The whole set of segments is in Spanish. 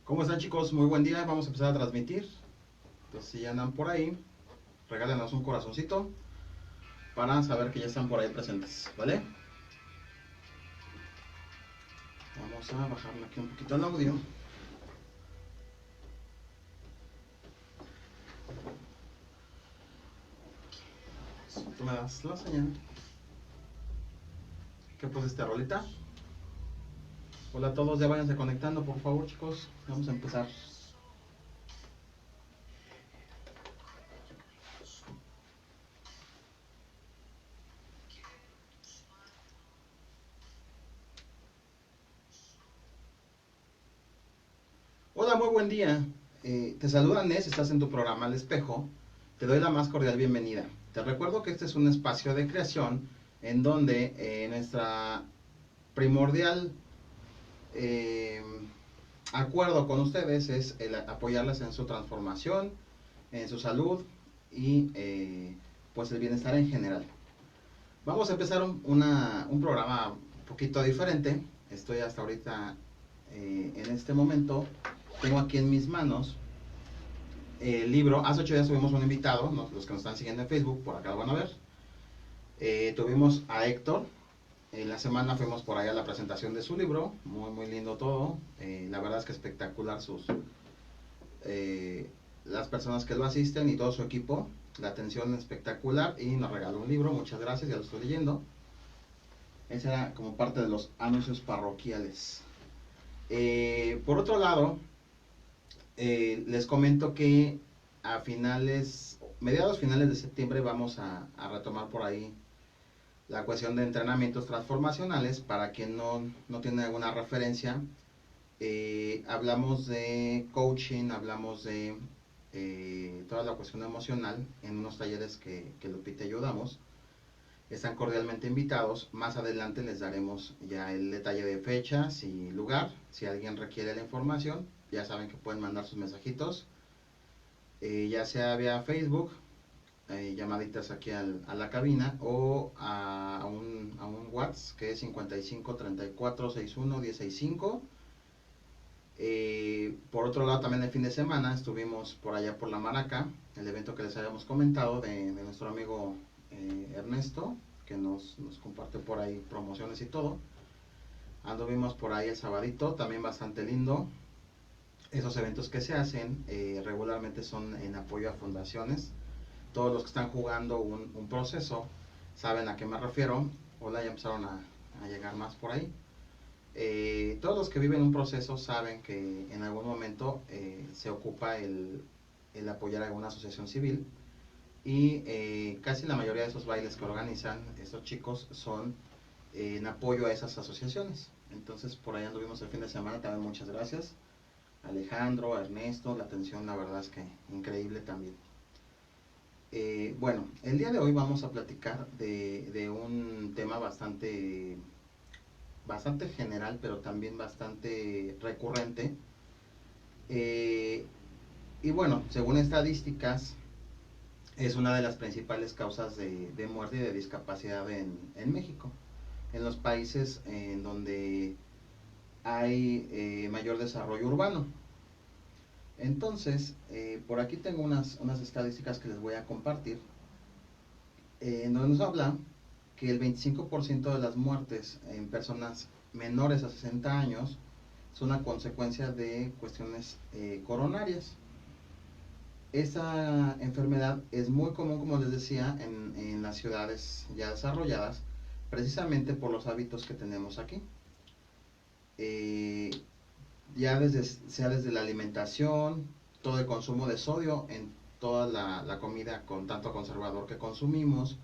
¿Cómo están, chicos? Muy buen día, vamos a empezar a transmitir. Entonces, si ya andan por ahí, regálenos un corazoncito para saber que ya están por ahí presentes, ¿vale? Vamos a bajarle aquí un poquito el audio. Tú me das la señal. ¿Qué pusiste, rolita? Hola a todos, ya váyanse conectando, por favor, chicos. Vamos a empezar. Hola, muy buen día. Te saluda Nes, estás en tu programa Al Espejo. Te doy la más cordial bienvenida. Te recuerdo que este es un espacio de creación en donde nuestra primordial eh, acuerdo con ustedes es el apoyarles en su transformación, en su salud y pues el bienestar en general. Vamos a empezar un programa un poquito diferente. Estoy hasta ahorita en este momento. Tengo aquí en mis manos el libro. Hace 8 días tuvimos un invitado, los que nos están siguiendo en Facebook, por acá lo van a ver. Tuvimos a Héctor. En la semana fuimos por ahí a la presentación de su libro, muy muy lindo todo, la verdad es que espectacular eh, las personas que lo asisten y todo su equipo, la atención espectacular y nos regaló un libro, muchas gracias, ya lo estoy leyendo. Ese era como parte de los anuncios parroquiales. Por otro lado, les comento que a mediados finales de septiembre vamos a retomar por ahí la cuestión de entrenamientos transformacionales. Para quien no tiene alguna referencia, hablamos de coaching, hablamos de toda la cuestión emocional en unos talleres que Lupita y yo damos. Están cordialmente invitados. Más adelante les daremos ya el detalle de fechas y lugar. Si alguien requiere la información, ya saben que pueden mandar sus mensajitos, ya sea vía Facebook, llamaditas aquí a la cabina o a un WhatsApp que es 55 34 61 165. Por otro lado, también el fin de semana estuvimos por allá por la Maraca, el evento que les habíamos comentado de nuestro amigo Ernesto, que nos comparte por ahí promociones y todo. Anduvimos por ahí el sabadito, también bastante lindo. Esos eventos que se hacen regularmente son en apoyo a fundaciones. Todos los que están jugando un proceso saben a qué me refiero. Hola, ya empezaron a llegar más por ahí. Todos los que viven un proceso saben que en algún momento se ocupa el apoyar a alguna asociación civil y casi la mayoría de esos bailes que organizan estos chicos son en apoyo a esas asociaciones. Entonces por ahí anduvimos el fin de semana, también muchas gracias Alejandro, a Ernesto, la atención la verdad es que increíble también. Bueno, el día de hoy vamos a platicar de un tema bastante general, pero también bastante recurrente. Eh, y bueno, según estadísticas, es una de las principales causas de muerte y de discapacidad en México, en los países en donde hay mayor desarrollo urbano. Entonces, por aquí tengo unas estadísticas que les voy a compartir, en donde nos habla que el 25% de las muertes en personas menores a 60 años son una consecuencia de cuestiones coronarias. Esta enfermedad es muy común, como les decía, en las ciudades ya desarrolladas, precisamente por los hábitos que tenemos aquí. Eh, ya sea desde la alimentación, todo el consumo de sodio en toda la comida con tanto conservador que consumimos,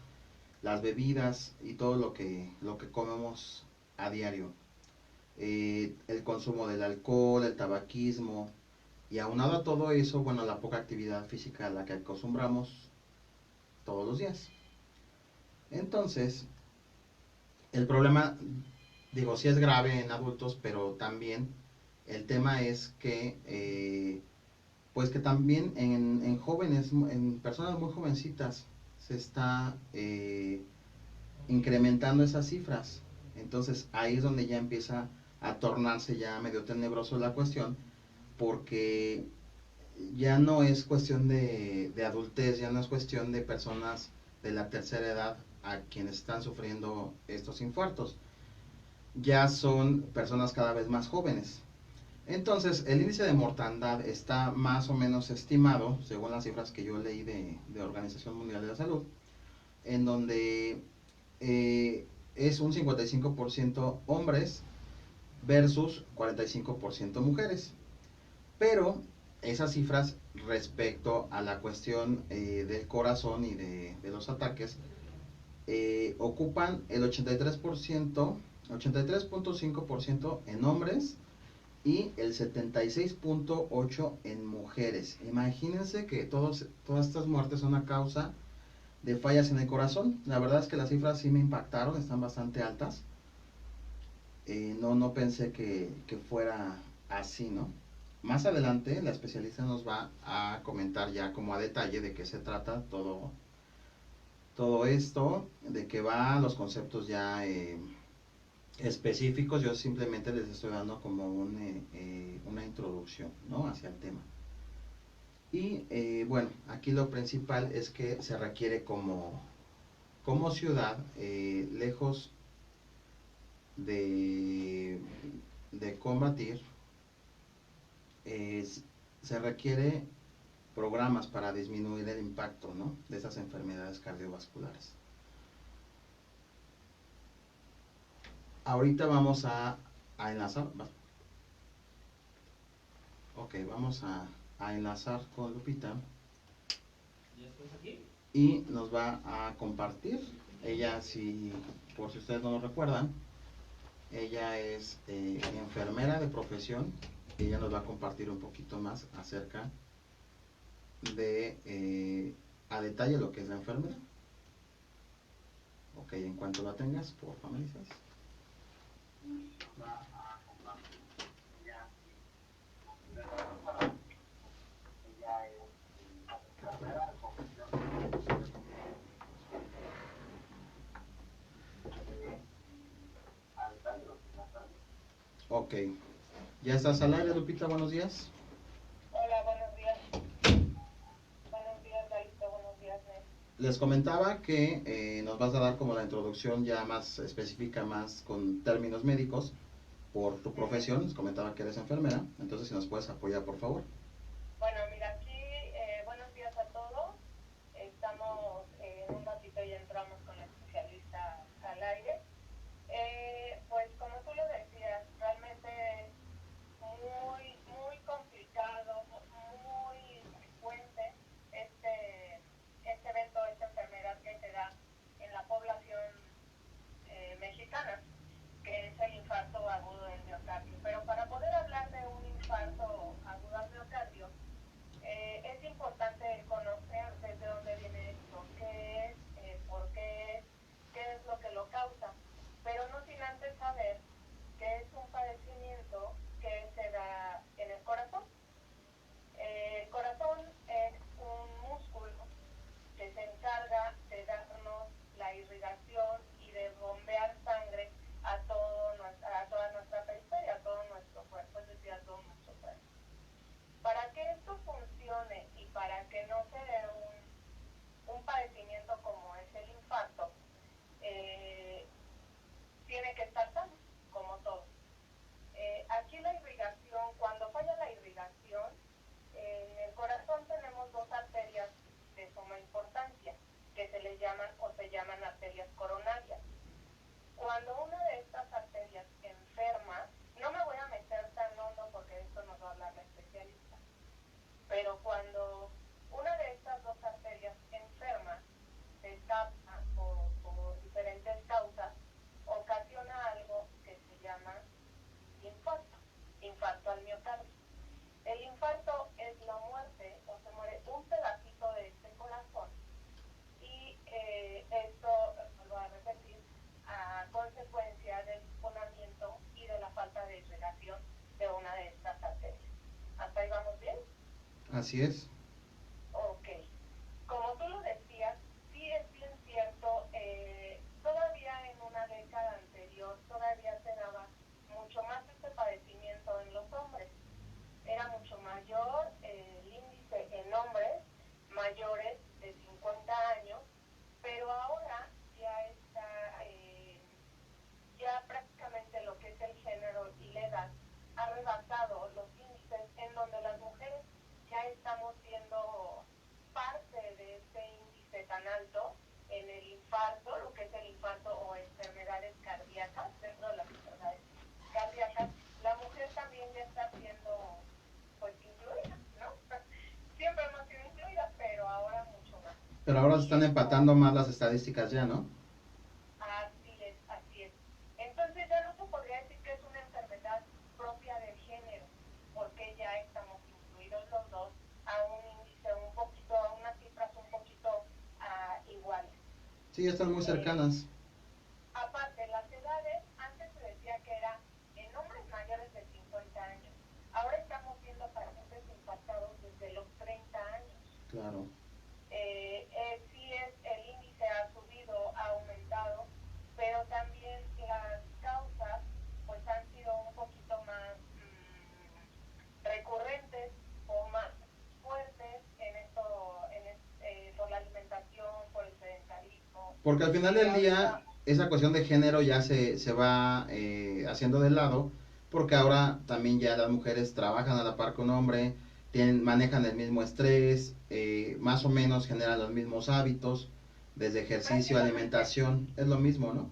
las bebidas y todo lo que comemos a diario. El consumo del alcohol, el tabaquismo, y aunado a todo eso, bueno, la poca actividad física a la que acostumbramos todos los días. Entonces, el problema, digo, sí es grave en adultos, pero también el tema es que, pues que también en jóvenes, en personas muy jovencitas, se está incrementando esas cifras. Entonces ahí es donde ya empieza a tornarse ya medio tenebroso la cuestión, porque ya no es cuestión de adultez, ya no es cuestión de personas de la tercera edad a quienes están sufriendo estos infartos, ya son personas cada vez más jóvenes. Entonces, el índice de mortandad está más o menos estimado, según las cifras que yo leí de Organización Mundial de la Salud, en donde es un 55% hombres versus 45% mujeres. Pero esas cifras respecto a la cuestión del corazón y de los ataques ocupan el 83%, 83.5% en hombres y el 76.8% en mujeres. Imagínense que todas estas muertes son a causa de fallas en el corazón. La verdad es que las cifras sí me impactaron, están bastante altas. No pensé que fuera así, ¿no? Más adelante la especialista nos va a comentar ya como a detalle de qué se trata todo esto, de qué va, los conceptos ya específicos. Yo simplemente les estoy dando como una introducción, ¿no?, hacia el tema. Y bueno, aquí lo principal es que se requiere como ciudad, lejos de, de combatir, se requiere programas para disminuir el impacto, ¿no?, de esas enfermedades cardiovasculares. Ahorita vamos a enlazar. Ok, vamos a enlazar con Lupita. ¿Ya estás aquí? Y nos va a compartir. Ella, por si ustedes no lo recuerdan, ella es enfermera de profesión. Ella nos va a compartir un poquito más acerca de a detalle lo que es la enfermera. Ok, en cuanto la tengas, por favor, me dices. Ok, ya estás al aire, Lupita, buenos días. Hola, buenos días. Buenos días, Dalito. Buenos días, Nes. Les comentaba que nos vas a dar como la introducción ya más específica, más con términos médicos, por tu profesión. Les comentaba que eres enfermera, entonces si nos puedes apoyar, por favor. Bueno, mira, aquí, buenos días a todos. Estamos, en un ratito ya entramos con la especialista al aire. Pues como tú lo decías, realmente es muy, muy complicado, muy frecuente este evento, esta enfermedad que se da en la población mexicana, que es el infarto agudo del miocardio. Pero para poder hablar de un infarto agudo al miocardio, es importante conocer desde dónde viene esto, qué es, por qué es lo que lo causa, pero no sin antes saber que es un padecimiento que se da en el corazón. El corazón es un músculo que se encarga de darnos la irrigación y de bombear sangre a toda nuestra periferia, a todo nuestro cuerpo, es decir, a todo nuestro cuerpo. Para que esto funcione y para que no se dé un padecimiento como es el infarto, tiene que estar sano, como todo. Aquí la irrigación, cuando falla la irrigación, en el corazón tenemos dos arterias de suma importancia, que se llaman arterias coronarias. Cuando una de estas arterias enferma, no me voy a meter tan hondo porque de esto nos va a hablar la especialista, pero cuando una de estas dos arterias enferma, se tapa por diferentes causas, ocasiona algo que se llama infarto al miocardio. El infarto es la muerte, o se muere un pedacito de este corazón, y esto, vuelvo a repetir, a consecuencia del taponamiento y de la falta de irrigación de una de estas arterias. ¿Hasta ahí vamos bien? Así es. Ok. Como tú lo decías, sí es bien cierto, todavía en una década anterior todavía se daba mucho más este padecimiento en los hombres. Era mucho infarto, lo que es el infarto o enfermedades cardíacas, dentro de las enfermedades cardíacas, la mujer también ya está siendo pues incluida, ¿no? Siempre hemos sido incluidas, pero ahora mucho más. Pero ahora se están empatando más las estadísticas ya, ¿no? Así es, así es. Entonces ya no se podría decir que es una enfermedad propia del género, porque ya estamos incluidos los dos a un índice un poquito, a unas cifras un poquito iguales. Sí, ya están muy cercanas. Aparte, las edades, antes se decía que era en hombres mayores de 50 años. Ahora estamos viendo pacientes impactados desde los 30 años. Claro. Sí es, el índice ha subido, ha aumentado, pero también las causas pues han sido un poquito más recurrentes o más fuertes en esto, por la alimentación, por el sedentarismo. Porque al final del día, esa cuestión de género ya se va haciendo de lado, porque ahora también ya las mujeres trabajan a la par que un hombre, manejan el mismo estrés, más o menos generan los mismos hábitos, desde ejercicio, alimentación, es lo mismo, ¿no?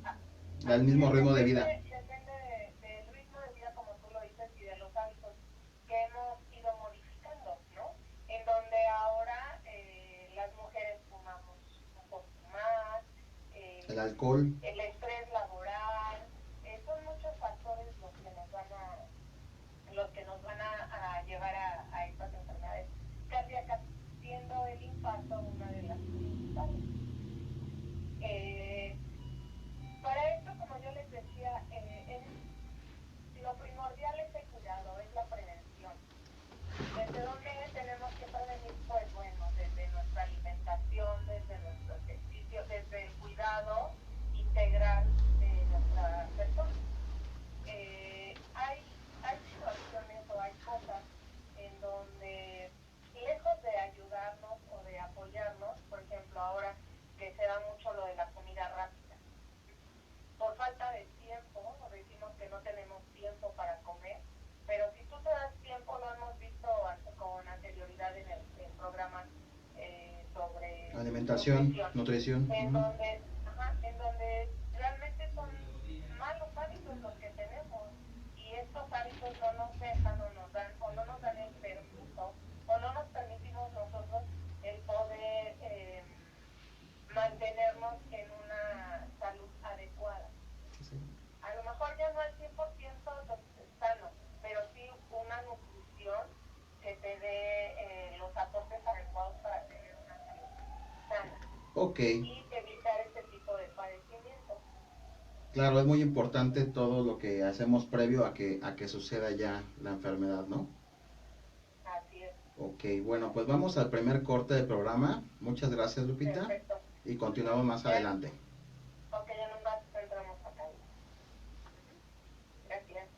El mismo ritmo de vida. Depende del ritmo de vida, como tú lo dices, y de los hábitos que hemos ido modificando, ¿no? En donde ahora las mujeres fumamos un poco más, El alcohol. el estrés laboral, son muchos factores los que nos van a llevar a estas enfermedades cardíacas, siendo el infarto una de las principales. Para esto, como yo les decía, lo primordial es el cuidado, es la prevención. ¿Desde dónde tenemos que prevenir? Pues bueno, desde nuestra alimentación, desde nuestro ejercicio, desde el cuidado integral de nuestra persona. Hay situaciones o hay cosas en donde, lejos de ayudarnos o de apoyarnos, por ejemplo, ahora que se da mucho lo de la comida rápida, por falta de tiempo, decimos que no tenemos tiempo para comer, pero si tú te das tiempo, lo hemos visto con anterioridad en programas sobre Alimentación, nutrición. en donde realmente son malos hábitos los que tenemos, y estos hábitos no nos dejan o no nos dan el permiso o no nos permitimos nosotros el poder mantenernos en una salud adecuada. A lo mejor ya no al 100% sano, pero sí una nutrición que te dé los aportes adecuados para tener una salud sana. Ok. Y evitar este tipo de padecimientos. Claro, es muy importante todo lo que hacemos previo a que suceda ya la enfermedad, ¿no? Así es. Ok, bueno, pues vamos al primer corte del programa. Muchas gracias, Lupita. Perfecto. Y continuamos más adelante. Ok, ya nos entramos acá. Gracias.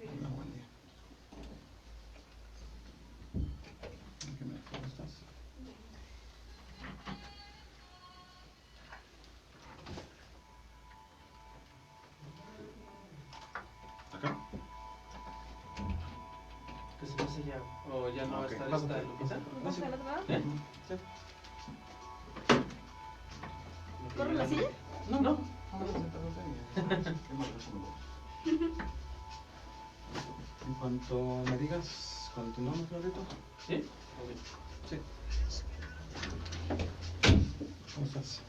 Hola, buen día. ¿Cómo estás? ¿Acá? ¿Qué se pasa ya? ¿O ya no va a Ok, estar pásate, esta Lupita? ¿Vas al otro lado? ¿Eh? Sí. ¿Corro la silla? No, no. En cuanto me digas, continuamos, Florito. ¿Sí? Ok. Sí. ¿Cómo estás?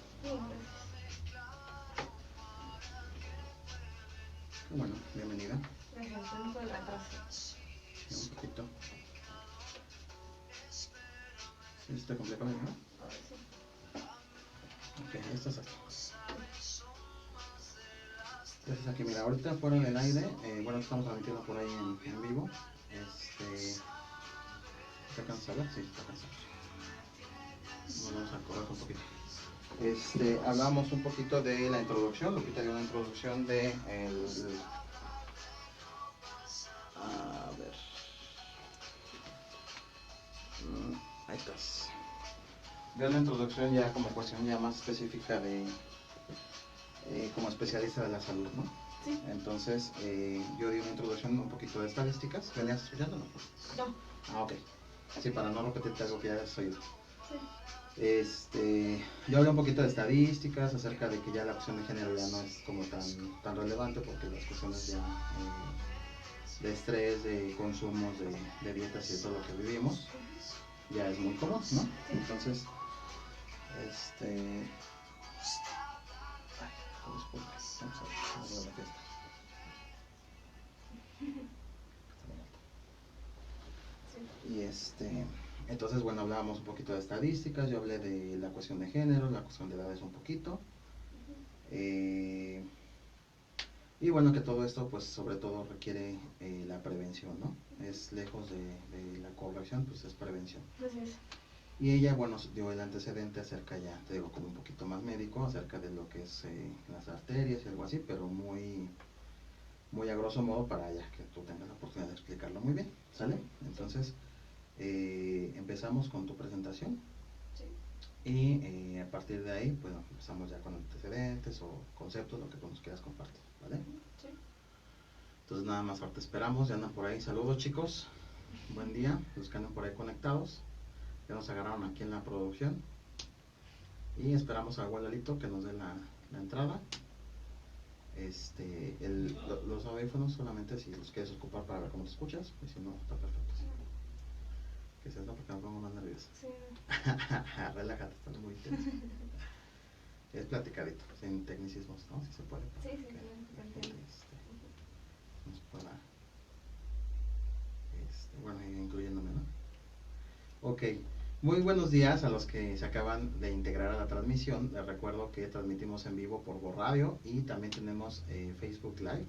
Qué bueno, bienvenida. Gracias, perdón por el retraso. Sí, un poquito. ¿Sí está complejo, no? Ok, ya estás aquí. Ya estás aquí. Mira, ahorita fuera del aire, bueno, estamos transmitiendo por ahí en vivo. ¿Está cansada? Sí, está cansada. Vamos a correr un poquito. Hablamos un poquito de la introducción. Lupita dio una introducción de a ver. Ahí estás. Dio una introducción ya como cuestión ya más específica de como especialista de la salud, ¿no? Sí. Entonces, yo di una introducción, un poquito de estadísticas. ¿Venías escuchándolo? No. Ah, ok. Sí, para no repetirte algo que ya has oído. Sí. Yo hablé un poquito de estadísticas acerca de que ya la cuestión de género ya no es como tan relevante, porque las cuestiones ya de estrés, de consumos, de dietas y de todo lo que vivimos ya es muy común, ¿no? Entonces, ay, disculpe, vamos a ver la fiesta. Y entonces, bueno, hablábamos un poquito de estadísticas, yo hablé de la cuestión de género, la cuestión de edades un poquito. Y bueno, que todo esto, pues sobre todo requiere la prevención, ¿no? Es lejos de la corrección, pues es prevención. Así es. Y ella, bueno, dio el antecedente acerca ya, te digo, como un poquito más médico, acerca de lo que es las arterias y algo así, pero muy, muy a grosso modo para ya que tú tengas la oportunidad de explicarlo muy bien, ¿sale? Entonces, empezamos con tu presentación. Sí. Y a partir de ahí, pues empezamos ya con antecedentes o conceptos, lo que tú nos quieras compartir, ¿vale? Sí. Entonces nada más ahorita esperamos, ya andan por ahí. Saludos, chicos, buen día, los que andan por ahí conectados. Ya nos agarraron aquí en la producción. Y esperamos a Guadalito que nos dé la entrada. Los audífonos solamente si los quieres ocupar para ver cómo te escuchas, y si no, está perfecto. Sí. Que seas, no, porque me pongo más nervioso. Sí. Relájate, estás muy tenso. Es platicadito, sin tecnicismos, ¿no? Si se puede. Sí, sí, Que sí, la entiendo. gente nos pueda, bueno, incluyéndome, ¿no? Ok, muy buenos días a los que se acaban de integrar a la transmisión. Les recuerdo que transmitimos en vivo por Go Radio y también tenemos Facebook Live.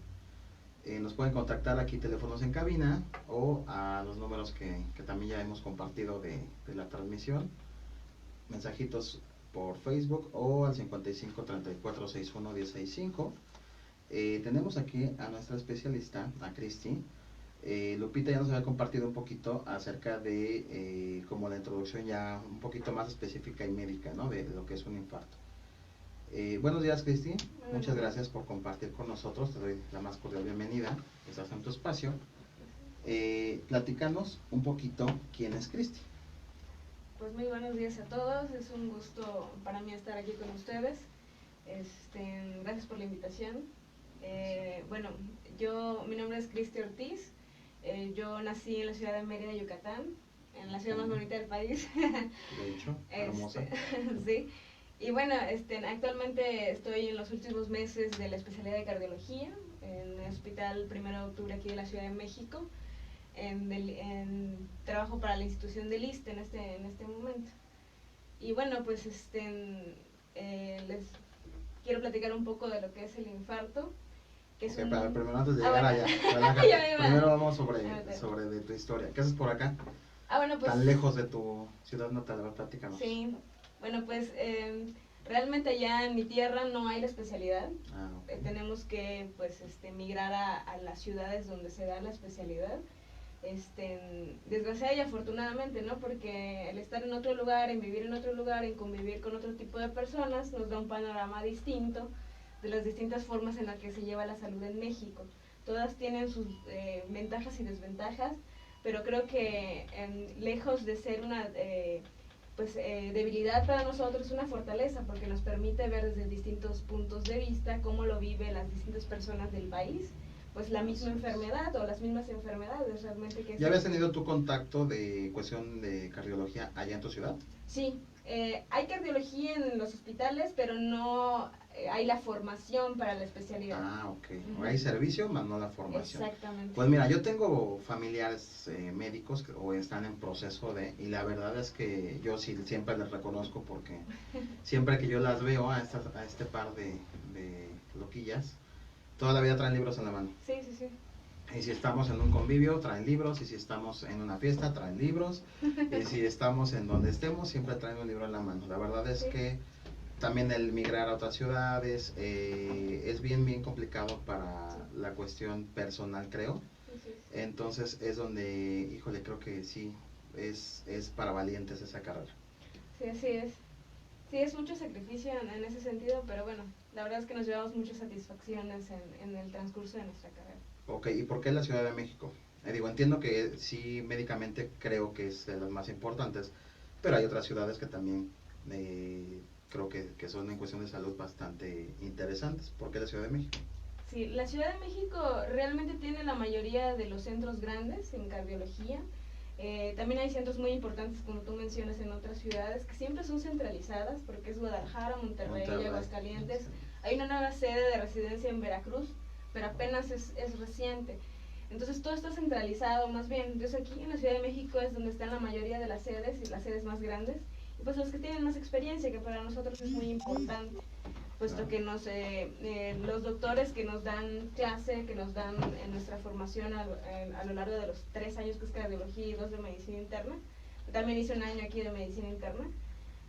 Nos pueden contactar aquí, teléfonos en cabina, o a los números que también ya hemos compartido de la transmisión. Mensajitos por Facebook o al 55 34 61 165. Tenemos aquí a nuestra especialista, a Cristi. Lupita ya nos había compartido un poquito acerca de como la introducción ya un poquito más específica y médica, ¿no? De lo que es un infarto. Buenos días, Cristi. Muchas gracias por compartir con nosotros. Te doy la más cordial bienvenida. Estás en tu espacio. Platícanos un poquito quién es Cristi. Pues muy buenos días a todos. Es un gusto para mí estar aquí con ustedes. Gracias por la invitación. Bueno, mi nombre es Cristi Ortiz. Yo nací en la ciudad de Mérida, Yucatán, en la ciudad más bonita del país. De hecho, hermosa. Sí. Y bueno, actualmente estoy en los últimos meses de la especialidad de cardiología en el Hospital 1 de Octubre aquí de la Ciudad de México. Trabajo para la institución del ISSSTE en este momento. Y bueno, pues les quiero platicar un poco de lo que es el infarto. Que es pero primero antes de llegar allá, primero vamos sobre de tu historia. ¿Qué haces por acá? Bueno, pues, tan lejos de tu ciudad natal, platícanos. Sí, bueno, pues realmente allá en mi tierra no hay la especialidad. Okay. Tenemos que pues migrar a las ciudades donde se da la especialidad. Desgraciadamente y afortunadamente, ¿no? Porque el estar en otro lugar, en vivir en otro lugar, en convivir con otro tipo de personas, nos da un panorama distinto de las distintas formas en las que se lleva la salud en México. Todas tienen sus ventajas y desventajas, pero creo que lejos de ser una debilidad para nosotros, es una fortaleza, porque nos permite ver desde distintos puntos de vista cómo lo viven las distintas personas del país, pues la misma enfermedad o las mismas enfermedades realmente que... ¿Ya habías tenido tu contacto de cuestión de cardiología allá en tu ciudad? Sí, hay cardiología en los hospitales, pero no hay la formación para la especialidad. Ok. Hay servicio, más no la formación. Exactamente. Pues mira, yo tengo familiares médicos que o están en proceso de, y la verdad es que yo sí siempre les reconozco, porque siempre que yo las veo a este par de loquillas, toda la vida traen libros en la mano. Sí, sí, sí. Y si estamos en un convivio, traen libros. Y si estamos en una fiesta, traen libros. Y si estamos en donde estemos, siempre traen un libro en la mano. La verdad es que también el migrar a otras ciudades es bien complicado para la cuestión personal, creo. Entonces es donde, híjole, creo que sí, es para valientes esa carrera. Sí, así es. Sí, es mucho sacrificio en ese sentido, pero bueno, la verdad es que nos llevamos muchas satisfacciones en el transcurso de nuestra carrera. Ok, ¿y por qué la Ciudad de México? Digo, entiendo que sí, médicamente creo que es de las más importantes, pero hay otras ciudades que también creo que son en cuestión de salud bastante interesantes. ¿Por qué la Ciudad de México? Sí, la Ciudad de México realmente tiene la mayoría de los centros grandes en cardiología. También hay centros muy importantes, como tú mencionas, en otras ciudades, que siempre son centralizadas, porque es Guadalajara, Monterrey, Aguascalientes. Hay una nueva sede de residencia en Veracruz, pero apenas es reciente. Entonces todo está centralizado, más bien. Entonces aquí en la Ciudad de México es donde están la mayoría de las sedes, y las sedes más grandes, y pues los que tienen más experiencia, que para nosotros es muy importante, puesto que los doctores que nos dan clase, que nos dan en nuestra formación a lo largo de los 3 años que es cardiología y 2 de medicina interna, también hice un año aquí de medicina interna.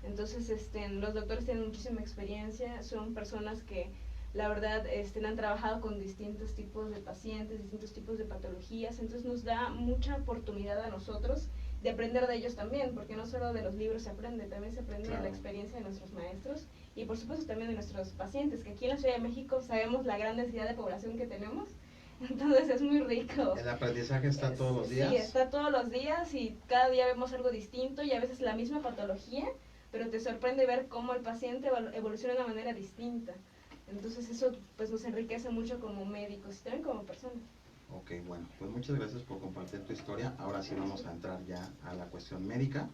Entonces los doctores tienen muchísima experiencia, son personas que la verdad han trabajado con distintos tipos de pacientes, distintos tipos de patologías, entonces nos da mucha oportunidad a nosotros de aprender de ellos también, porque no solo de los libros se aprende, también se aprende de la experiencia de nuestros maestros y por supuesto también de nuestros pacientes, que aquí en la Ciudad de México sabemos la gran densidad de población que tenemos, entonces es muy rico. ¿El aprendizaje está todos los días? Sí, está todos los días y cada día vemos algo distinto y a veces la misma patología, pero te sorprende ver cómo el paciente evoluciona de una manera distinta. Entonces eso pues nos enriquece mucho como médicos y también como personas. Ok, bueno, pues muchas gracias por compartir tu historia. Ahora sí vamos a entrar ya a la cuestión médica.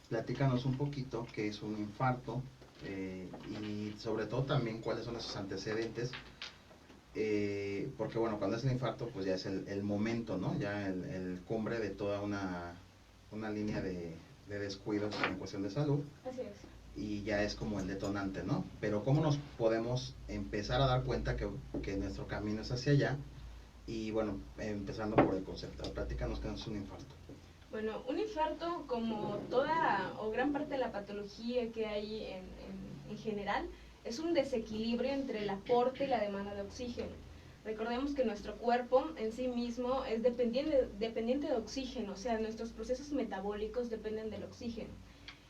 Platícanos un poquito qué es un infarto y sobre todo también cuáles son esos antecedentes, porque bueno, cuando es el infarto pues ya es el momento, ¿no? Ya el cumbre de toda una línea de descuidos en cuestión de salud. Así es. Y ya es como el detonante, ¿no? Pero ¿cómo nos podemos empezar a dar cuenta que nuestro camino es hacia allá? Y bueno, empezando por el concepto, platícanos qué es un infarto. Bueno, un infarto, como toda o gran parte de la patología que hay en general, es un desequilibrio entre el aporte y la demanda de oxígeno. Recordemos que nuestro cuerpo en sí mismo es dependiente de oxígeno, o sea, nuestros procesos metabólicos dependen del oxígeno.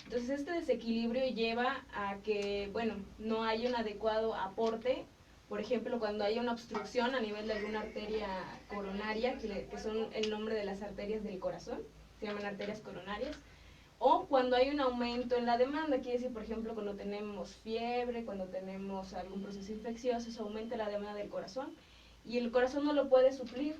Entonces este desequilibrio lleva a que, bueno, no hay un adecuado aporte. Por ejemplo, cuando hay una obstrucción a nivel de alguna arteria coronaria, que son el nombre de las arterias del corazón, se llaman arterias coronarias, o cuando hay un aumento en la demanda, quiere decir, por ejemplo, cuando tenemos fiebre, cuando tenemos algún proceso infeccioso, se aumenta la demanda del corazón, y el corazón no lo puede suplir,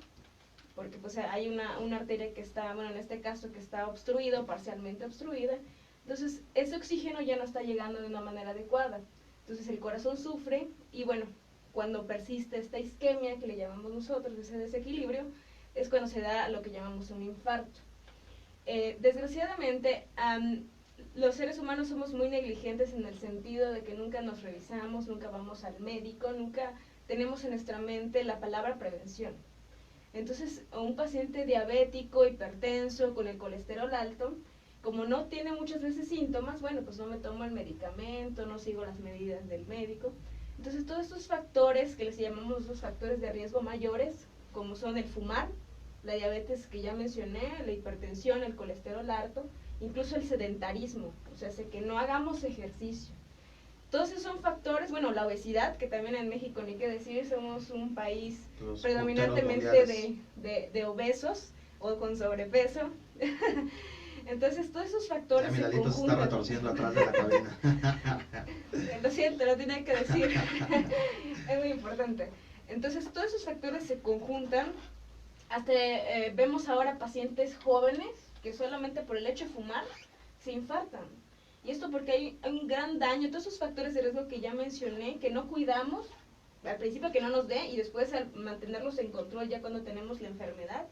porque pues hay una arteria que está, bueno, en este caso que está obstruida o parcialmente obstruida, entonces ese oxígeno ya no está llegando de una manera adecuada, entonces el corazón sufre y bueno, cuando persiste esta isquemia que le llamamos nosotros, ese desequilibrio, es cuando se da lo que llamamos un infarto. Desgraciadamente, los seres humanos somos muy negligentes en el sentido de que nunca nos revisamos, nunca vamos al médico, nunca tenemos en nuestra mente la palabra prevención. Entonces, un paciente diabético, hipertenso, con el colesterol alto, como no tiene muchas veces síntomas, bueno, pues no me tomo el medicamento, no sigo las medidas del médico. Entonces, todos estos factores que les llamamos los factores de riesgo mayores, como son el fumar, la diabetes que ya mencioné, la hipertensión, el colesterol alto, incluso el sedentarismo, o sea, que no hagamos ejercicio. Todos esos son factores, bueno, la obesidad, que también en México, ni qué decir, somos un país predominantemente de obesos o con sobrepeso. Entonces, todos esos factores se conjuntan. Se está retorciendo atrás de la cabina. Lo siento, lo tenía que decir. Es muy importante. Entonces, todos esos factores se conjuntan. Hasta vemos ahora pacientes jóvenes que solamente por el hecho de fumar se infartan. Y esto porque hay un gran daño, todos esos factores de riesgo que ya mencioné, que no cuidamos, al principio que no nos dé y después al mantenerlos en control ya cuando tenemos la enfermedad,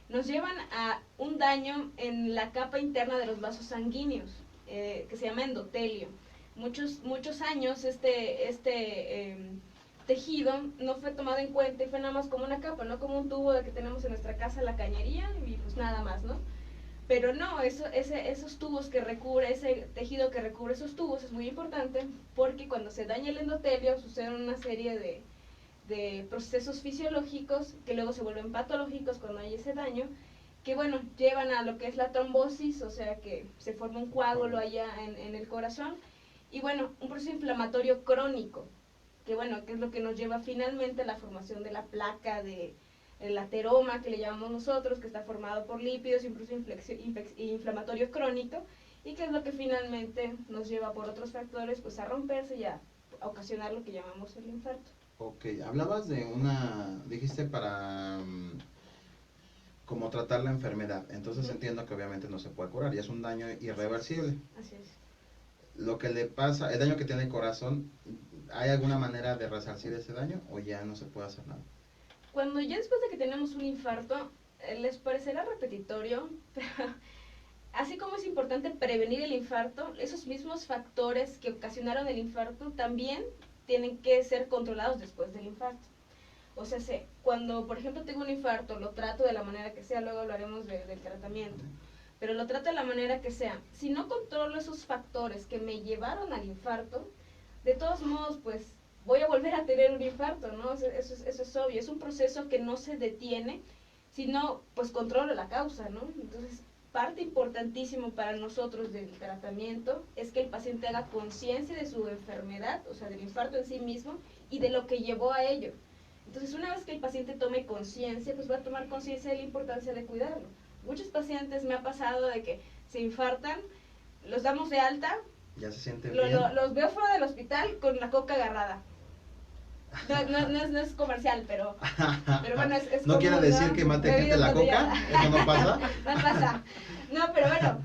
nos llevan a un daño en la capa interna de los vasos sanguíneos, que se llama endotelio. Muchos años tejido no fue tomado en cuenta y fue nada más como una capa, no como un tubo de que tenemos en nuestra casa, la cañería, y pues nada más, ¿no? Pero no, esos tubos que recubre, ese tejido que recubre esos tubos es muy importante porque cuando se daña el endotelio suceden una serie de procesos fisiológicos que luego se vuelven patológicos cuando hay ese daño, que bueno, llevan a lo que es la trombosis, o sea que se forma un coágulo allá en el corazón, Y bueno, un proceso inflamatorio crónico, que bueno, que es lo que nos lleva finalmente a la formación de la placa, de el ateroma, que le llamamos nosotros, que está formado por lípidos y un proceso inflamatorio crónico, y que es lo que finalmente nos lleva por otros factores pues a romperse y a ocasionar lo que llamamos el infarto. Ok, hablabas de dijiste para como tratar la enfermedad, entonces entiendo que obviamente no se puede curar y es un daño irreversible. Así es. Lo que le pasa, el daño que tiene el corazón, ¿hay alguna manera de resarcir ese daño o ya no se puede hacer nada? Cuando ya después de que tenemos un infarto, les parecerá repetitorio, pero así como es importante prevenir el infarto, esos mismos factores que ocasionaron el infarto también tienen que ser controlados después del infarto. O sea, cuando por ejemplo tengo un infarto, lo trato de la manera que sea, luego hablaremos del tratamiento, pero lo trato de la manera que sea. Si no controlo esos factores que me llevaron al infarto, de todos modos, pues voy a volver a tener un infarto, ¿no? Eso es obvio, es un proceso que no se detiene, sino pues controlo la causa, ¿no? Entonces, parte importantísima para nosotros del tratamiento es que el paciente haga conciencia de su enfermedad, o sea, del infarto en sí mismo y de lo que llevó a ello. Entonces, una vez que el paciente tome conciencia, pues va a tomar conciencia de la importancia de cuidarlo. Muchos pacientes me ha pasado de que se infartan, los damos de alta, ya se sienten bien. Los veo fuera del hospital con la coca agarrada. No es comercial, pero bueno, es no quiere decir que mate gente la coca, eso no pasa. No pasa. No, pero bueno,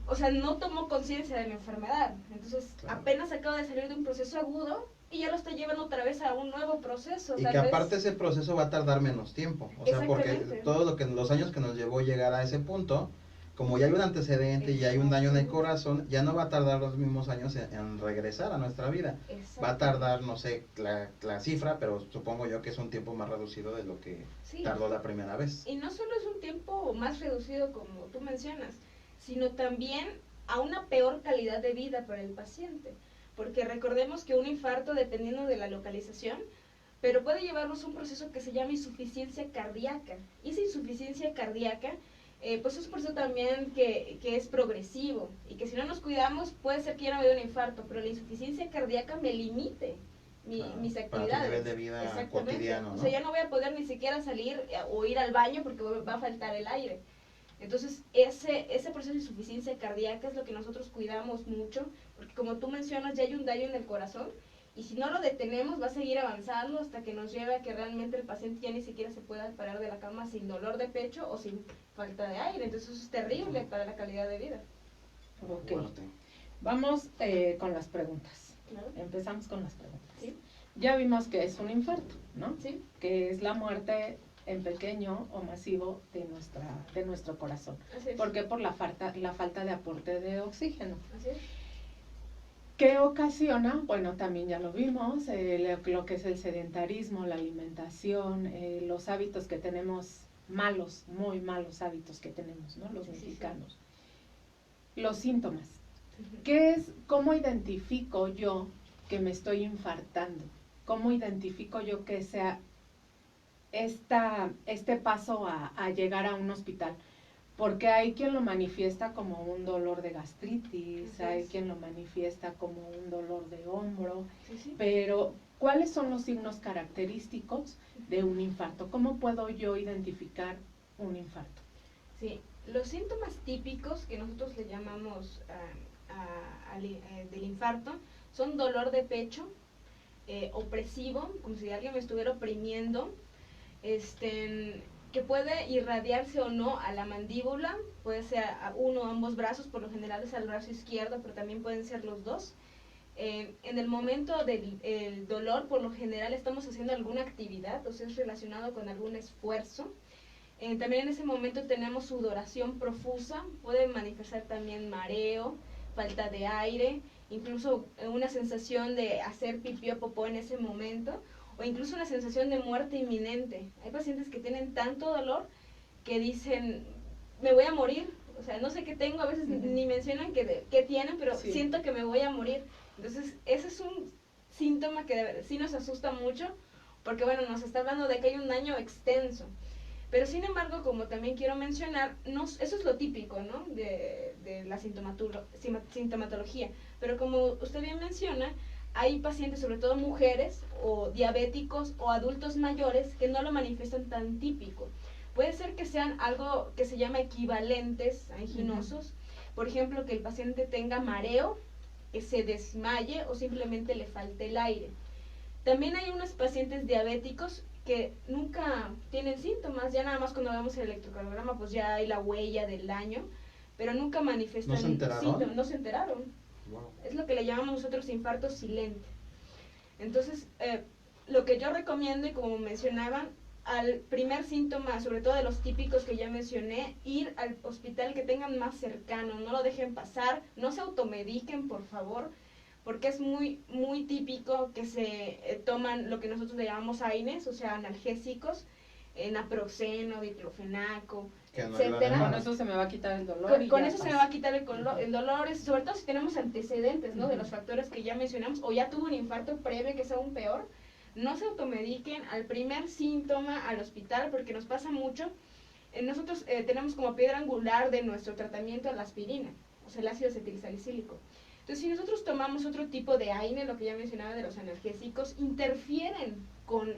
o sea, no tomó conciencia de la enfermedad. Entonces, claro, apenas acaba de salir de un proceso agudo y ya lo está llevando otra vez a un nuevo proceso. Y que aparte ese proceso va a tardar menos tiempo. O sea, porque los años que nos llevó llegar a ese punto, como ya hay un antecedente y ya hay un daño en el corazón, ya no va a tardar los mismos años en regresar a nuestra vida. Va a tardar, no sé la cifra, pero supongo yo que es un tiempo más reducido de lo que tardó la primera vez. Y no solo es un tiempo más reducido como tú mencionas, sino también a una peor calidad de vida para el paciente. Porque recordemos que un infarto, dependiendo de la localización, pero puede llevarnos a un proceso que se llama insuficiencia cardíaca. Y esa insuficiencia cardíaca pues es un proceso también que es progresivo y que si no nos cuidamos puede ser que ya no me dé un infarto, pero la insuficiencia cardíaca me limite mis actividades. Para tu nivel de vida cotidiano, ¿no? O sea, ya no voy a poder ni siquiera salir o ir al baño porque va a faltar el aire. Entonces, ese proceso de insuficiencia cardíaca es lo que nosotros cuidamos mucho, porque como tú mencionas, ya hay un daño en el corazón, y si no lo detenemos va a seguir avanzando hasta que nos lleve a que realmente el paciente ya ni siquiera se pueda parar de la cama sin dolor de pecho o sin falta de aire. Entonces eso es terrible para la calidad de vida. Ok, vamos con las preguntas. ¿Claro? Empezamos con las preguntas. ¿Sí? Ya vimos que es un infarto, ¿no? Sí. Que es la muerte en pequeño o masivo de nuestro corazón. Así es. ¿Por qué? Por la falta de aporte de oxígeno. Así es. ¿Qué ocasiona? Bueno, también ya lo vimos, lo que es el sedentarismo, la alimentación, los hábitos que tenemos malos, muy malos hábitos que tenemos, ¿no? Los mexicanos. Sí. Los síntomas. ¿Cómo identifico yo que me estoy infartando? ¿Cómo identifico yo que sea este paso a llegar a un hospital? Porque hay quien lo manifiesta como un dolor de gastritis, hay quien lo manifiesta como un dolor de hombro, pero ¿cuáles son los signos característicos de un infarto? ¿Cómo puedo yo identificar un infarto? Sí, los síntomas típicos que nosotros le llamamos del infarto son dolor de pecho, opresivo, como si alguien me estuviera oprimiendo, que puede irradiarse o no a la mandíbula, puede ser a uno o ambos brazos, por lo general es al brazo izquierdo, pero también pueden ser los dos. En el momento del dolor, por lo general estamos haciendo alguna actividad, o sea, es relacionado con algún esfuerzo. También en ese momento tenemos sudoración profusa, puede manifestar también mareo, falta de aire, incluso una sensación de hacer pipí o popó en ese momento, o incluso una sensación de muerte inminente. Hay pacientes que tienen tanto dolor que dicen, me voy a morir, o sea, no sé qué tengo, a veces ni mencionan qué tienen, pero siento que me voy a morir. Entonces, ese es un síntoma que sí nos asusta mucho, porque bueno, nos está hablando de que hay un daño extenso. Pero sin embargo, como también quiero mencionar, eso es lo típico, ¿no? De la sintomatología. Pero como usted bien menciona, hay pacientes, sobre todo mujeres o diabéticos o adultos mayores, que no lo manifiestan tan típico. Puede ser que sean algo que se llama equivalentes anginosos. Por ejemplo, que el paciente tenga mareo, que se desmaye o simplemente le falte el aire. También hay unos pacientes diabéticos que nunca tienen síntomas, ya nada más cuando vemos el electrocardiograma pues ya hay la huella del daño, pero nunca manifiestan síntomas, no se enteraron. Wow. Es lo que le llamamos nosotros infarto silente. Entonces, lo que yo recomiendo, y como mencionaban, al primer síntoma, sobre todo de los típicos que ya mencioné, ir al hospital que tengan más cercano, no lo dejen pasar, no se automediquen, por favor, porque es muy típico que se toman lo que nosotros le llamamos AINES, o sea, analgésicos, naproxeno, diclofenaco, etcétera. Con eso se me va a quitar el dolor. Con eso se me va a quitar el dolor, sobre todo si tenemos antecedentes, ¿no? De los factores que ya mencionamos, o ya tuvo un infarto previo que es aún peor. No se automediquen al primer síntoma al hospital, porque nos pasa mucho. Nosotros tenemos como piedra angular de nuestro tratamiento la aspirina, o sea, el ácido acetilsalicílico. Entonces, si nosotros tomamos otro tipo de AINE, lo que ya mencionaba de los analgésicos, interfieren con,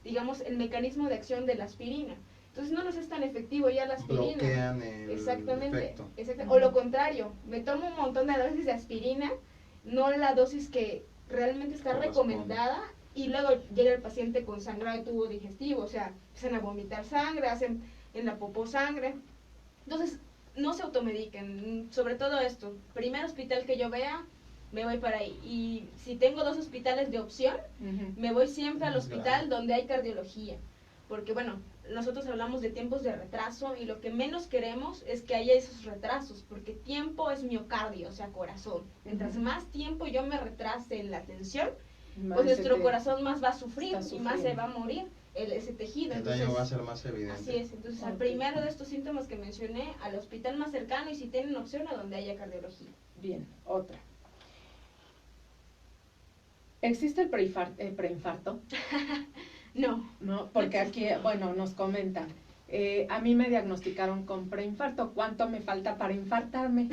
digamos, el mecanismo de acción de la aspirina. Entonces, no nos es tan efectivo ya la aspirina. Bloquean el efecto. efecto. O lo contrario, me tomo un montón de dosis de aspirina, no la dosis que realmente está recomendada, y luego llega el paciente con sangrado de tubo digestivo, o sea, empiezan a vomitar sangre, hacen en la popó sangre. Entonces, no se automediquen, sobre todo esto. Primer hospital que yo vea, me voy para ahí. Y si tengo 2 hospitales de opción, me voy siempre al hospital donde hay cardiología. Porque, bueno, nosotros hablamos de tiempos de retraso y lo que menos queremos es que haya esos retrasos, porque tiempo es miocardio, o sea, corazón. Mientras más tiempo yo me retrase en la atención, pues nuestro corazón más va a sufrir y más se va a morir ese tejido. El entonces, daño va a ser más evidente. Así es, entonces al primero de estos síntomas que mencioné, al hospital más cercano, y si tienen opción, a donde haya cardiología. Bien, otra. ¿Existe el preinfarto? No. No, porque aquí, bueno, nos comentan. A mí me diagnosticaron con preinfarto. ¿Cuánto me falta para infartarme?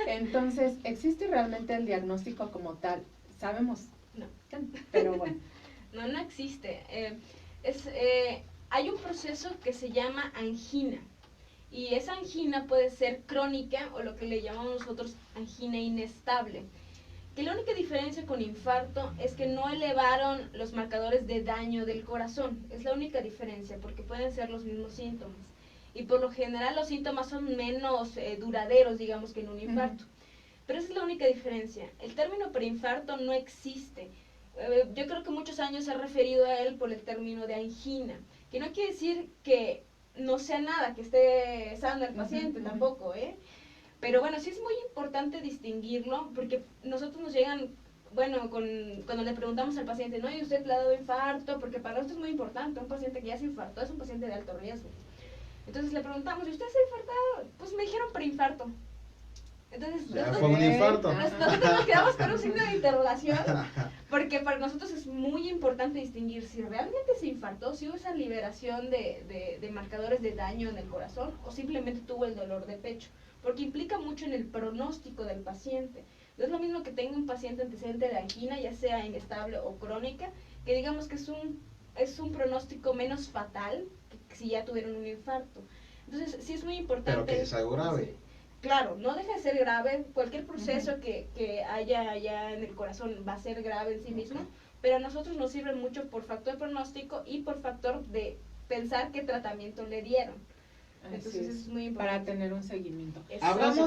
Entonces, ¿existe realmente el diagnóstico como tal? ¿Sabemos? No. Pero bueno. No existe. Hay un proceso que se llama angina. Y esa angina puede ser crónica o lo que le llamamos nosotros angina inestable. Que la única diferencia con infarto es que no elevaron los marcadores de daño del corazón. Es la única diferencia, porque pueden ser los mismos síntomas. Y por lo general los síntomas son menos duraderos, digamos, que en un infarto. Pero esa es la única diferencia. El término preinfarto no existe. Yo creo que muchos años se ha referido a él por el término de angina, que no quiere decir que no sea nada, que esté sano el paciente, tampoco, Pero bueno, sí es muy importante distinguirlo, porque nosotros nos llegan, bueno, cuando le preguntamos al paciente, ¿no? ¿Y usted le ha dado infarto? Porque para nosotros es muy importante, un paciente que ya se infartó es un paciente de alto riesgo. Entonces le preguntamos, ¿y usted se ha infartado? Pues me dijeron preinfarto. Entonces, ya fue un infarto. Nosotros nos quedamos con un signo de interrogación, porque para nosotros es muy importante distinguir si realmente se infartó, si hubo esa liberación de marcadores de daño en el corazón, o simplemente tuvo el dolor de pecho, porque implica mucho en el pronóstico del paciente. No es lo mismo que tenga un paciente antecedente de angina, ya sea inestable o crónica, que digamos que es un pronóstico menos fatal que si ya tuvieron un infarto. Entonces, sí es muy importante. Pero que es algo grave. Claro, no deja de ser grave, cualquier proceso que haya allá en el corazón va a ser grave en sí mismo, pero a nosotros nos sirve mucho por factor pronóstico y por factor de pensar qué tratamiento le dieron. Entonces es muy importante. Para tener un seguimiento. Hablas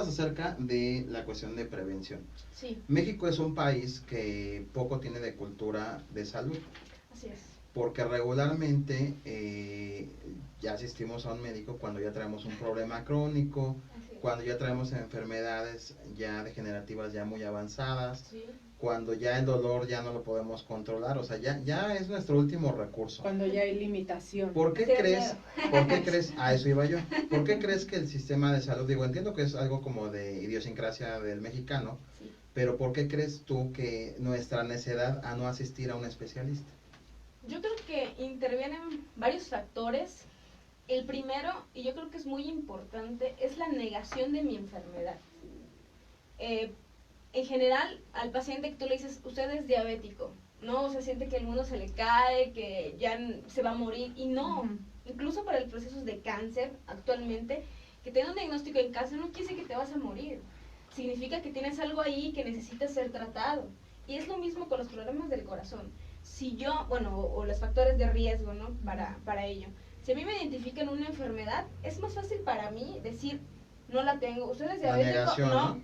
acerca de la cuestión de prevención. Sí. México es un país que poco tiene de cultura de salud. Así es. Porque regularmente ya asistimos a un médico cuando ya traemos un problema crónico, cuando ya traemos enfermedades ya degenerativas ya muy avanzadas, cuando ya el dolor ya no lo podemos controlar, o sea, ya es nuestro último recurso. Cuando ya hay limitación. ¿Por qué crees, a eso iba yo, por qué crees que el sistema de salud, digo, entiendo que es algo como de idiosincrasia del mexicano, pero ¿por qué crees tú que nuestra necedad a no asistir a un especialista? Yo creo que intervienen varios factores. El primero, y yo creo que es muy importante, es la negación de mi enfermedad. En general, al paciente que tú le dices, usted es diabético, ¿no? O sea, siente que el mundo se le cae, que ya se va a morir, y no. Incluso para los procesos de cáncer, actualmente, que tener un diagnóstico de cáncer no quiere decir que te vas a morir. Significa que tienes algo ahí que necesita ser tratado. Y es lo mismo con los problemas del corazón. Si yo, bueno, o los factores de riesgo, ¿no? Para ello. Si a mí me identifican una enfermedad, es más fácil para mí decir, no la tengo. ¿Usted es diabético? negación, No.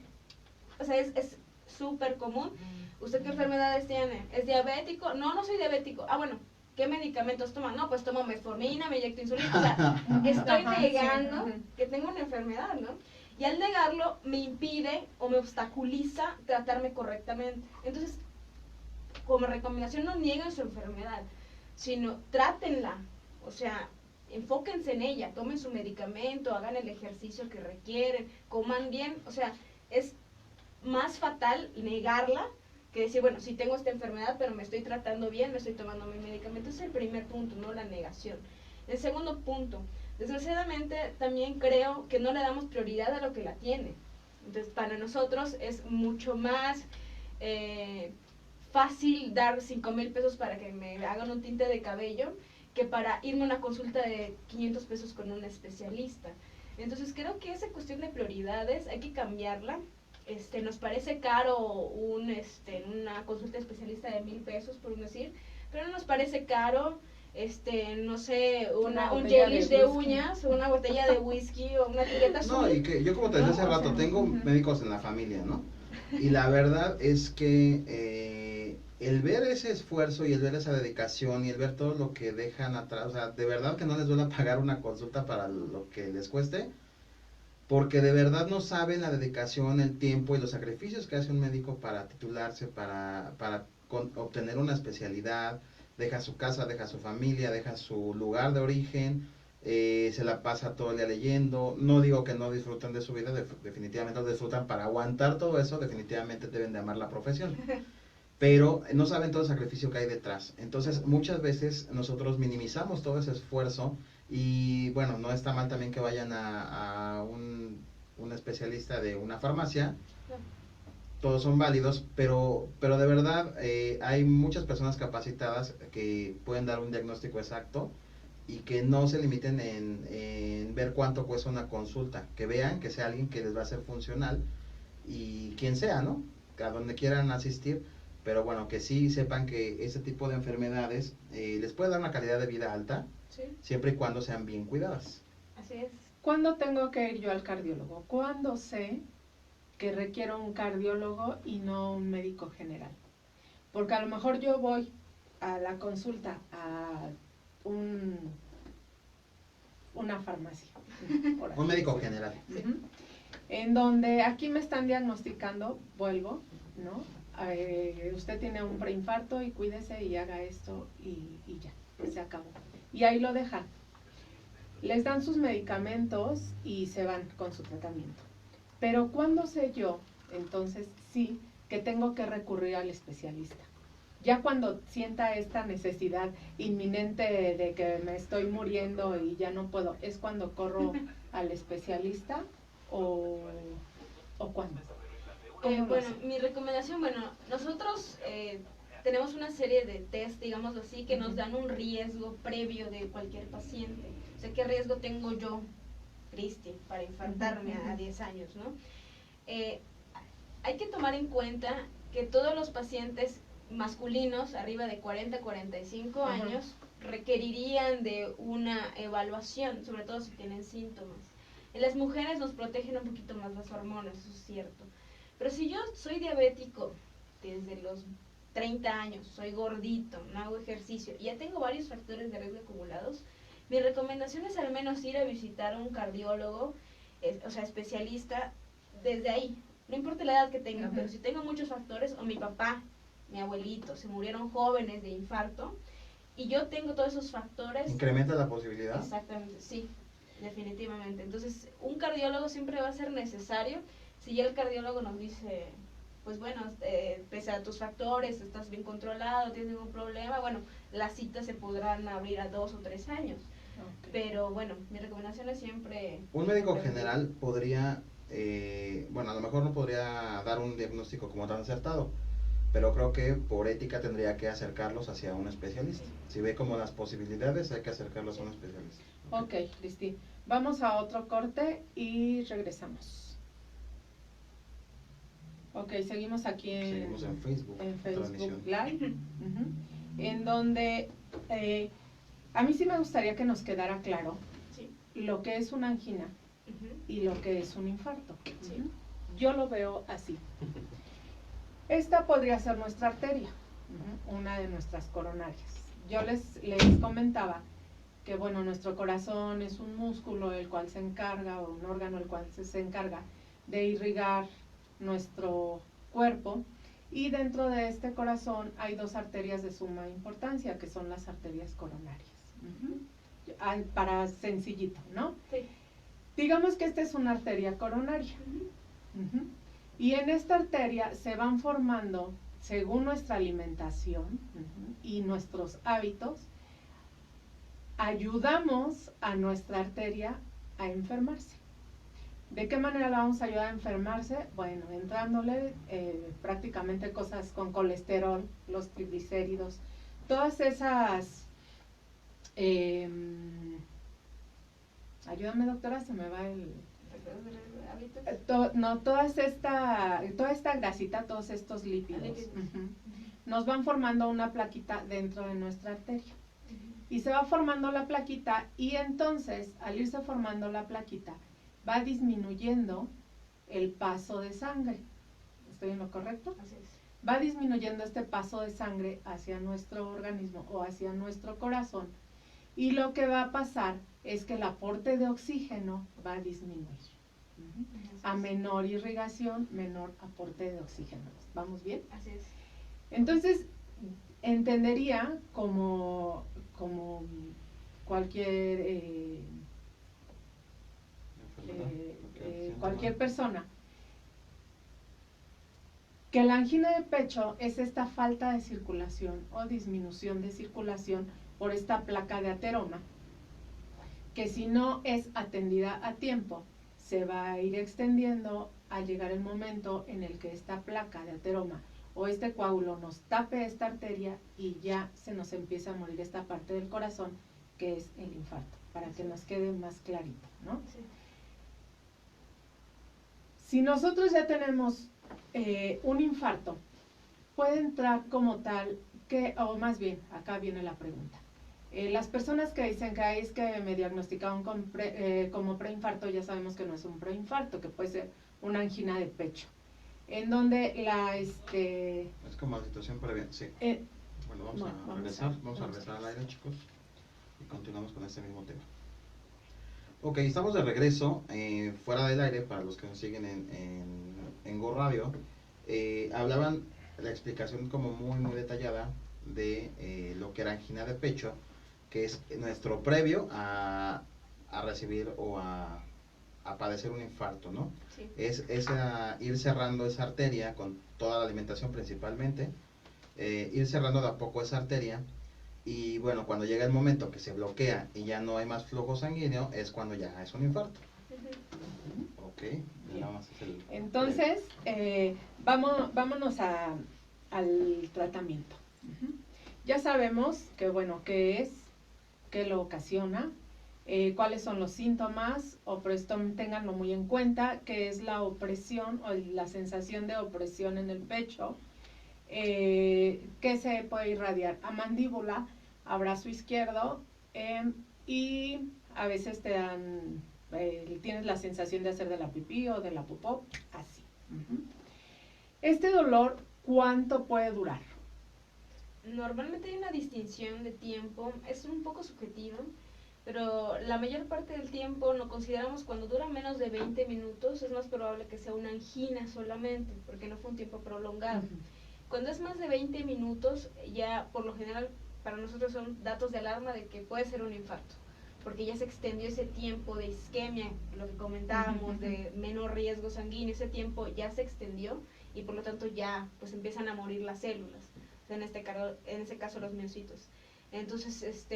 O sea, es súper común. ¿Usted qué enfermedades tiene? ¿Es diabético? No, no soy diabético. Ah, bueno, ¿qué medicamentos toma? No, pues tomo metformina, me inyecto insulina. O sea, estoy negando que tengo una enfermedad, ¿no? Y al negarlo me impide o me obstaculiza tratarme correctamente. Entonces, como recomendación, no nieguen su enfermedad, sino trátenla. O sea, enfóquense en ella, tomen su medicamento, hagan el ejercicio que requieren, coman bien. O sea, es más fatal negarla que decir, bueno, sí tengo esta enfermedad, pero me estoy tratando bien, me estoy tomando mi medicamento. Ese es el primer punto, no la negación. El segundo punto, desgraciadamente también creo que no le damos prioridad a lo que la tiene. Entonces, para nosotros es mucho más fácil dar 5,000 pesos para que me hagan un tinte de cabello que para irme a una consulta de 500 pesos con un especialista. Entonces, creo que esa cuestión de prioridades hay que cambiarla. Nos parece caro una consulta especialista de 1,000 pesos, por decir, pero no nos parece caro, no sé, un gelish de uñas, una botella de whisky o una etiqueta azul. No, y que yo como te decía hace rato, tengo médicos en la familia, ¿no? Y la verdad es que el ver ese esfuerzo y el ver esa dedicación y el ver todo lo que dejan atrás, o sea, de verdad que no les duele pagar una consulta para lo que les cueste, porque de verdad no saben la dedicación, el tiempo y los sacrificios que hace un médico para titularse, para obtener una especialidad. Deja su casa, deja su familia, deja su lugar de origen, se la pasa todo el día leyendo. No digo que no disfruten de su vida, definitivamente lo disfrutan. Para aguantar todo eso, definitivamente deben de amar la profesión. Pero no saben todo el sacrificio que hay detrás. Entonces, muchas veces nosotros minimizamos todo ese esfuerzo. Y bueno, no está mal también que vayan a un especialista de una farmacia. Todos son válidos, pero de verdad hay muchas personas capacitadas que pueden dar un diagnóstico exacto y que no se limiten en ver cuánto cuesta una consulta. Que vean que sea alguien que les va a ser funcional y quien sea, ¿no? A donde quieran asistir. Pero bueno, que sí sepan que ese tipo de enfermedades les puede dar una calidad de vida alta. Sí. Siempre y cuando sean bien cuidadas. Así es. ¿Cuándo tengo que ir yo al cardiólogo? ¿Cuándo sé que requiero un cardiólogo y no un médico general? Porque a lo mejor yo voy a la consulta a una farmacia. Un médico general. En donde aquí me están diagnosticando, vuelvo, ¿no? Usted tiene un preinfarto y cuídese y haga esto y ya, se acabó. Y ahí lo dejan. Les dan sus medicamentos y se van con su tratamiento. Pero ¿cuándo sé yo, entonces, sí, que tengo que recurrir al especialista? Ya cuando sienta esta necesidad inminente de que me estoy muriendo y ya no puedo, ¿es cuando corro al especialista o cuándo? Bueno, mi recomendación, nosotros tenemos una serie de test, digámoslo así, que nos dan un riesgo previo de cualquier paciente. O sea, ¿qué riesgo tengo yo, Cristi, para infartarme a 10 años, ¿no? Hay que tomar en cuenta que todos los pacientes masculinos arriba de 40, 45 años requerirían de una evaluación, sobre todo si tienen síntomas. En las mujeres nos protegen un poquito más las hormonas, eso es cierto. Pero si yo soy diabético desde los 30 años, soy gordito, no hago ejercicio y ya tengo varios factores de riesgo acumulados, mi recomendación es al menos ir a visitar a un cardiólogo, o sea, especialista, desde ahí. No importa la edad que tenga, pero si tengo muchos factores, o mi papá, mi abuelito, se murieron jóvenes de infarto, y yo tengo todos esos factores. ¿Incrementa la posibilidad? Exactamente, sí, definitivamente. Entonces, un cardiólogo siempre va a ser necesario. Si ya el cardiólogo nos dice, pues bueno, pese a tus factores, estás bien controlado, no tienes ningún problema, bueno, las citas se podrán abrir a 2 o 3 años. Ok. Pero bueno, mi recomendación es siempre... Un médico general podría, bueno, a lo mejor no podría dar un diagnóstico como tan acertado, pero creo que por ética tendría que acercarlos hacia un especialista. Si ve como las posibilidades, hay que acercarlos a un especialista. Ok, Cristi. Vamos a otro corte y regresamos. Ok, seguimos aquí Seguimos en Facebook, en Facebook transmisión. Live, en donde a mí sí me gustaría que nos quedara claro Sí. lo que es una angina Ujú. y lo que es un infarto. Sí. Yo lo veo así. Esta podría ser nuestra arteria, una de nuestras coronarias. Yo les comentaba que, bueno, nuestro corazón es un músculo el cual se encarga, o un órgano el cual se encarga de irrigar nuestro cuerpo, y dentro de este corazón hay 2 arterias de suma importancia, que son las arterias coronarias. Para sencillito, ¿no? Sí. Digamos que esta es una arteria coronaria. Ujú. Y en esta arteria se van formando, según nuestra alimentación y nuestros hábitos, ayudamos a nuestra arteria a enfermarse. ¿De qué manera la vamos a ayudar a enfermarse? Bueno, entrándole prácticamente cosas con colesterol, los triglicéridos, todas esas... ayúdame, doctora, se me va el... Hábitos. toda esta grasita, todos estos lípidos, Lípidos. nos van formando una plaquita dentro de nuestra arteria. Ujú. Y se va formando la plaquita, y entonces, al irse formando la plaquita, va disminuyendo el paso de sangre. ¿Estoy en lo correcto? Así es. Va disminuyendo este paso de sangre hacia nuestro organismo o hacia nuestro corazón, y lo que va a pasar es que el aporte de oxígeno va a disminuir. A menor irrigación, menor aporte de oxígeno. ¿Vamos bien? Así es. Entonces, entendería como cualquier cualquier persona que la angina de pecho es esta falta de circulación o disminución de circulación por esta placa de ateroma, que si no es atendida a tiempo, se va a ir extendiendo al llegar el momento en el que esta placa de ateroma o este coágulo nos tape esta arteria y ya se nos empieza a morir esta parte del corazón, que es el infarto, para que nos quede más clarito, ¿no? Sí. Si nosotros ya tenemos un infarto, puede entrar como tal, o más bien, acá viene la pregunta. Las personas que dicen que es que me diagnosticaron como preinfarto, ya sabemos que no es un preinfarto, que puede ser una angina de pecho, en donde Es como la situación previa, sí. Bueno, vamos a regresar al aire, chicos, y continuamos con este mismo tema. Ok, estamos de regreso, fuera del aire, para los que nos siguen en Go Radio. Hablaban la explicación como muy detallada de lo que era angina de pecho, que es nuestro previo a recibir o a padecer un infarto, ¿no? Sí. Es ir cerrando esa arteria con toda la alimentación principalmente, ir cerrando de a poco esa arteria, y bueno, cuando llega el momento que se bloquea y ya no hay más flujo sanguíneo, es cuando ya es un infarto. Ujú. Ok, nada más es el... Entonces, vámonos al tratamiento. Ya sabemos que, bueno, qué es, qué lo ocasiona, cuáles son los síntomas, o ténganlo muy en cuenta, que es la opresión o la sensación de opresión en el pecho, que se puede irradiar a mandíbula, a brazo izquierdo, y a veces te dan, tienes la sensación de hacer de la pipí o de la popó, así. Este dolor, ¿cuánto puede durar? Normalmente hay una distinción de tiempo, es un poco subjetivo, pero la mayor parte del tiempo lo consideramos cuando dura menos de 20 minutos, es más probable que sea una angina solamente, porque no fue un tiempo prolongado. Cuando es más de 20 minutos, ya por lo general para nosotros son datos de alarma de que puede ser un infarto, porque ya se extendió ese tiempo de isquemia, lo que comentábamos, de menor riesgo sanguíneo, ese tiempo ya se extendió y por lo tanto ya pues empiezan a morir las células, o sea, en este caso los miocitos. Entonces,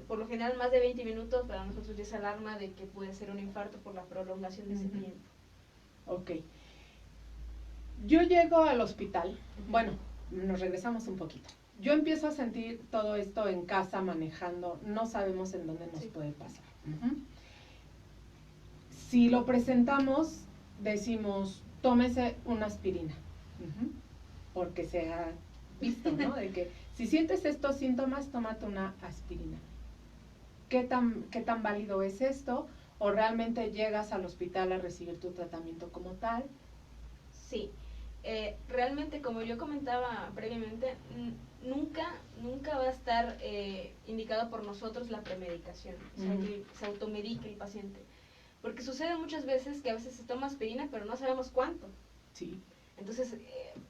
por lo general más de 20 minutos para nosotros ya es alarma de que puede ser un infarto por la prolongación de ese tiempo. Ok. Yo llego al hospital, bueno, nos regresamos un poquito. Yo empiezo a sentir todo esto en casa manejando, no sabemos en dónde nos puede pasar. Si lo presentamos, decimos, tómese una aspirina, porque se ha visto, ¿no? De que si sientes estos síntomas, tómate una aspirina. ¿Qué tan válido es esto? ¿O realmente llegas al hospital a recibir tu tratamiento como tal? Sí, realmente como yo comentaba previamente, nunca va a estar indicado por nosotros la premedicación, o sea, que se automedique el paciente. Porque sucede muchas veces que a veces se toma aspirina, pero no sabemos cuánto. Sí. Entonces,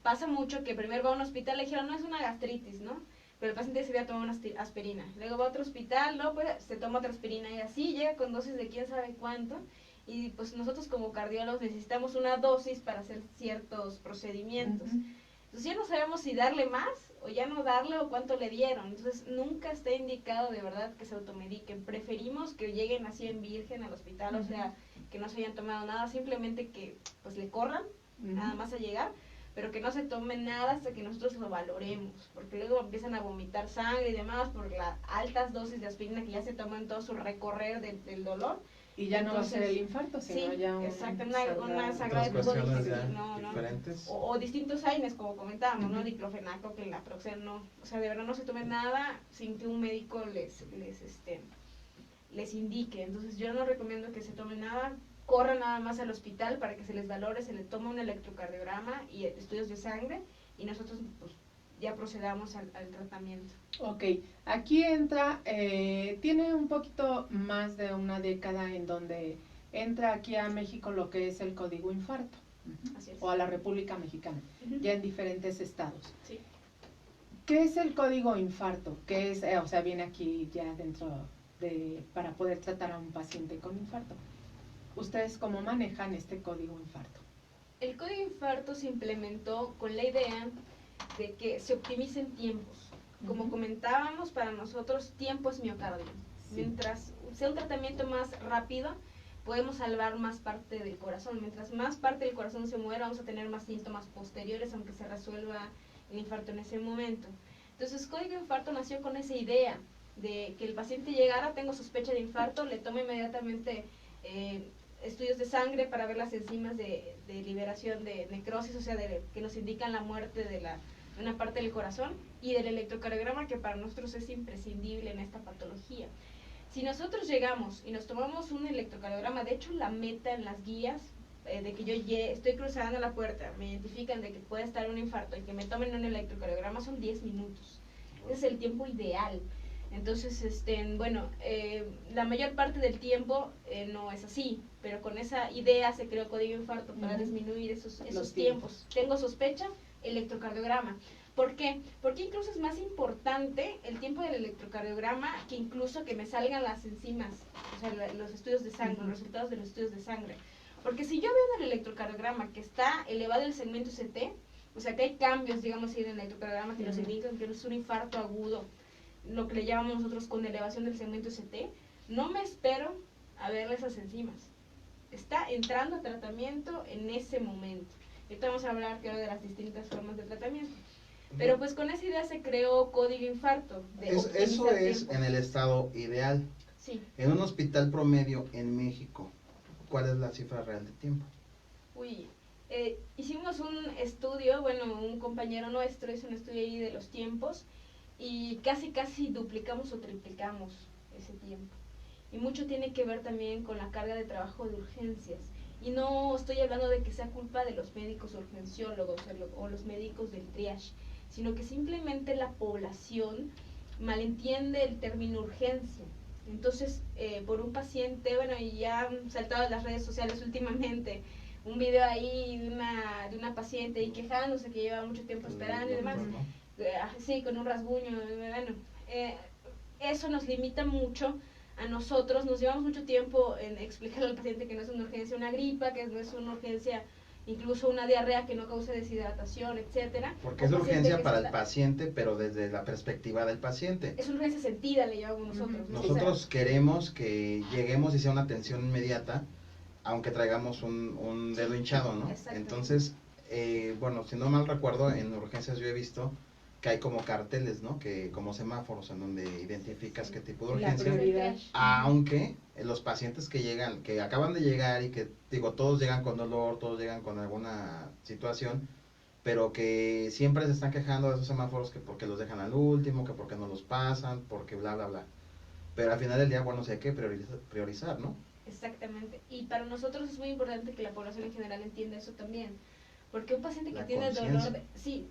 pasa mucho que primero va a un hospital, le dijeron, no, es una gastritis, ¿no? Pero el paciente decidía tomar una aspirina. Luego va a otro hospital, no, pues se toma otra aspirina y así llega con dosis de quién sabe cuánto. Y pues nosotros como cardiólogos necesitamos una dosis para hacer ciertos procedimientos. Entonces ya no sabemos si darle más o ya no darle o cuánto le dieron. Entonces nunca está indicado de verdad que se automediquen. Preferimos que lleguen así en virgen al hospital, o sea, que no se hayan tomado nada, simplemente que pues le corran nada más a llegar, pero que no se tome nada hasta que nosotros lo valoremos, porque luego empiezan a vomitar sangre y demás por las altas dosis de aspirina que ya se toman en todo su recorrer del dolor. Y ya no va a ser el infarto, sino sí, ya exacto, una sagrada diferentes. o distintos AINES, como comentábamos, ¿no? Diclofenaco, que la proxen, no. O sea, de verdad no se tome nada sin que un médico les indique. Entonces yo no recomiendo que se tome nada, corran nada más al hospital para que se les valore, se les toma un electrocardiograma y estudios de sangre y nosotros pues ya procedamos al tratamiento. Ok, aquí entra, tiene un poquito más de una década en donde entra aquí a México lo que es el código infarto, Así es. o a la República Mexicana, ya en diferentes estados. Sí. ¿Qué es el código infarto? ¿Qué es, o sea, viene aquí ya dentro para poder tratar a un paciente con infarto? ¿Ustedes cómo manejan este código infarto? El código infarto se implementó con la idea de que se optimicen tiempos. Como comentábamos, para nosotros tiempo es miocardio. Sí. Mientras sea un tratamiento más rápido, podemos salvar más parte del corazón. Mientras más parte del corazón se muera, vamos a tener más síntomas posteriores, aunque se resuelva el infarto en ese momento. Entonces, Código Infarto nació con esa idea de que el paciente llegara, tengo sospecha de infarto, le toma inmediatamente estudios de sangre para ver las enzimas de liberación de necrosis, o sea, que nos indican la muerte de una parte del corazón, y del electrocardiograma, que para nosotros es imprescindible en esta patología. Si nosotros llegamos y nos tomamos un electrocardiograma, de hecho la meta en las guías, de que yo estoy cruzando la puerta, me identifican de que puede estar un infarto y que me tomen un electrocardiograma, son 10 minutos. Ese es el tiempo ideal. Entonces, bueno, la mayor parte del tiempo no es así, pero con esa idea se creó Código Infarto para disminuir esos tiempos. Tengo sospecha, electrocardiograma. ¿Por qué? Porque incluso es más importante el tiempo del electrocardiograma que incluso que me salgan las enzimas, o sea, los estudios de sangre, los resultados de los estudios de sangre. Porque si yo veo en el electrocardiograma que está elevado el segmento CT, o sea, que hay cambios, digamos, en el electrocardiograma que nos indican que es un infarto agudo, lo que le llamamos nosotros con elevación del segmento CT, no me espero a ver esas enzimas. Está entrando a tratamiento en ese momento. Ahorita vamos a hablar, creo, de las distintas formas de tratamiento. Pero pues con esa idea se creó Código Infarto. Eso es en el estado ideal. Sí. En un hospital promedio en México, ¿cuál es la cifra real de tiempo? Uy, hicimos un estudio, bueno, un compañero nuestro hizo un estudio ahí de los tiempos y casi duplicamos o triplicamos ese tiempo. Y mucho tiene que ver también con la carga de trabajo de urgencias. Y no estoy hablando de que sea culpa de los médicos urgenciólogos o los médicos del triage, sino que simplemente la población malentiende el término urgencia. Entonces, por un paciente, bueno, y ya han saltado en las redes sociales últimamente un video ahí de una paciente ahí quejándose que lleva mucho tiempo esperando y demás. Sí, con un rasguño. Bueno, eso nos limita mucho a nosotros, nos llevamos mucho tiempo en explicarle al paciente que no es una urgencia una gripa, que no es una urgencia incluso una diarrea que no cause deshidratación, etcétera. Porque es O de paciente urgencia que para está- el paciente, pero desde la perspectiva del paciente. Es una urgencia sentida, le llamamos nosotros. Ujú. ¿no? Nosotros queremos que lleguemos y sea una atención inmediata, aunque traigamos un dedo hinchado, ¿no? Exacto. Entonces, bueno, si no mal recuerdo, en urgencias yo he visto que hay como carteles, ¿no? Que como semáforos en donde identificas qué tipo de La urgencia. prioridad. Aunque los pacientes que llegan, que acaban de llegar y que, digo, todos llegan con dolor, todos llegan con alguna situación, pero que siempre se están quejando de esos semáforos que porque los dejan al último, que porque no los pasan, porque bla, bla, bla. Pero al final del día, bueno, sí hay que priorizar, ¿no? Exactamente. Y para nosotros es muy importante que la población en general entienda eso también. Porque un paciente que La tiene conciencia.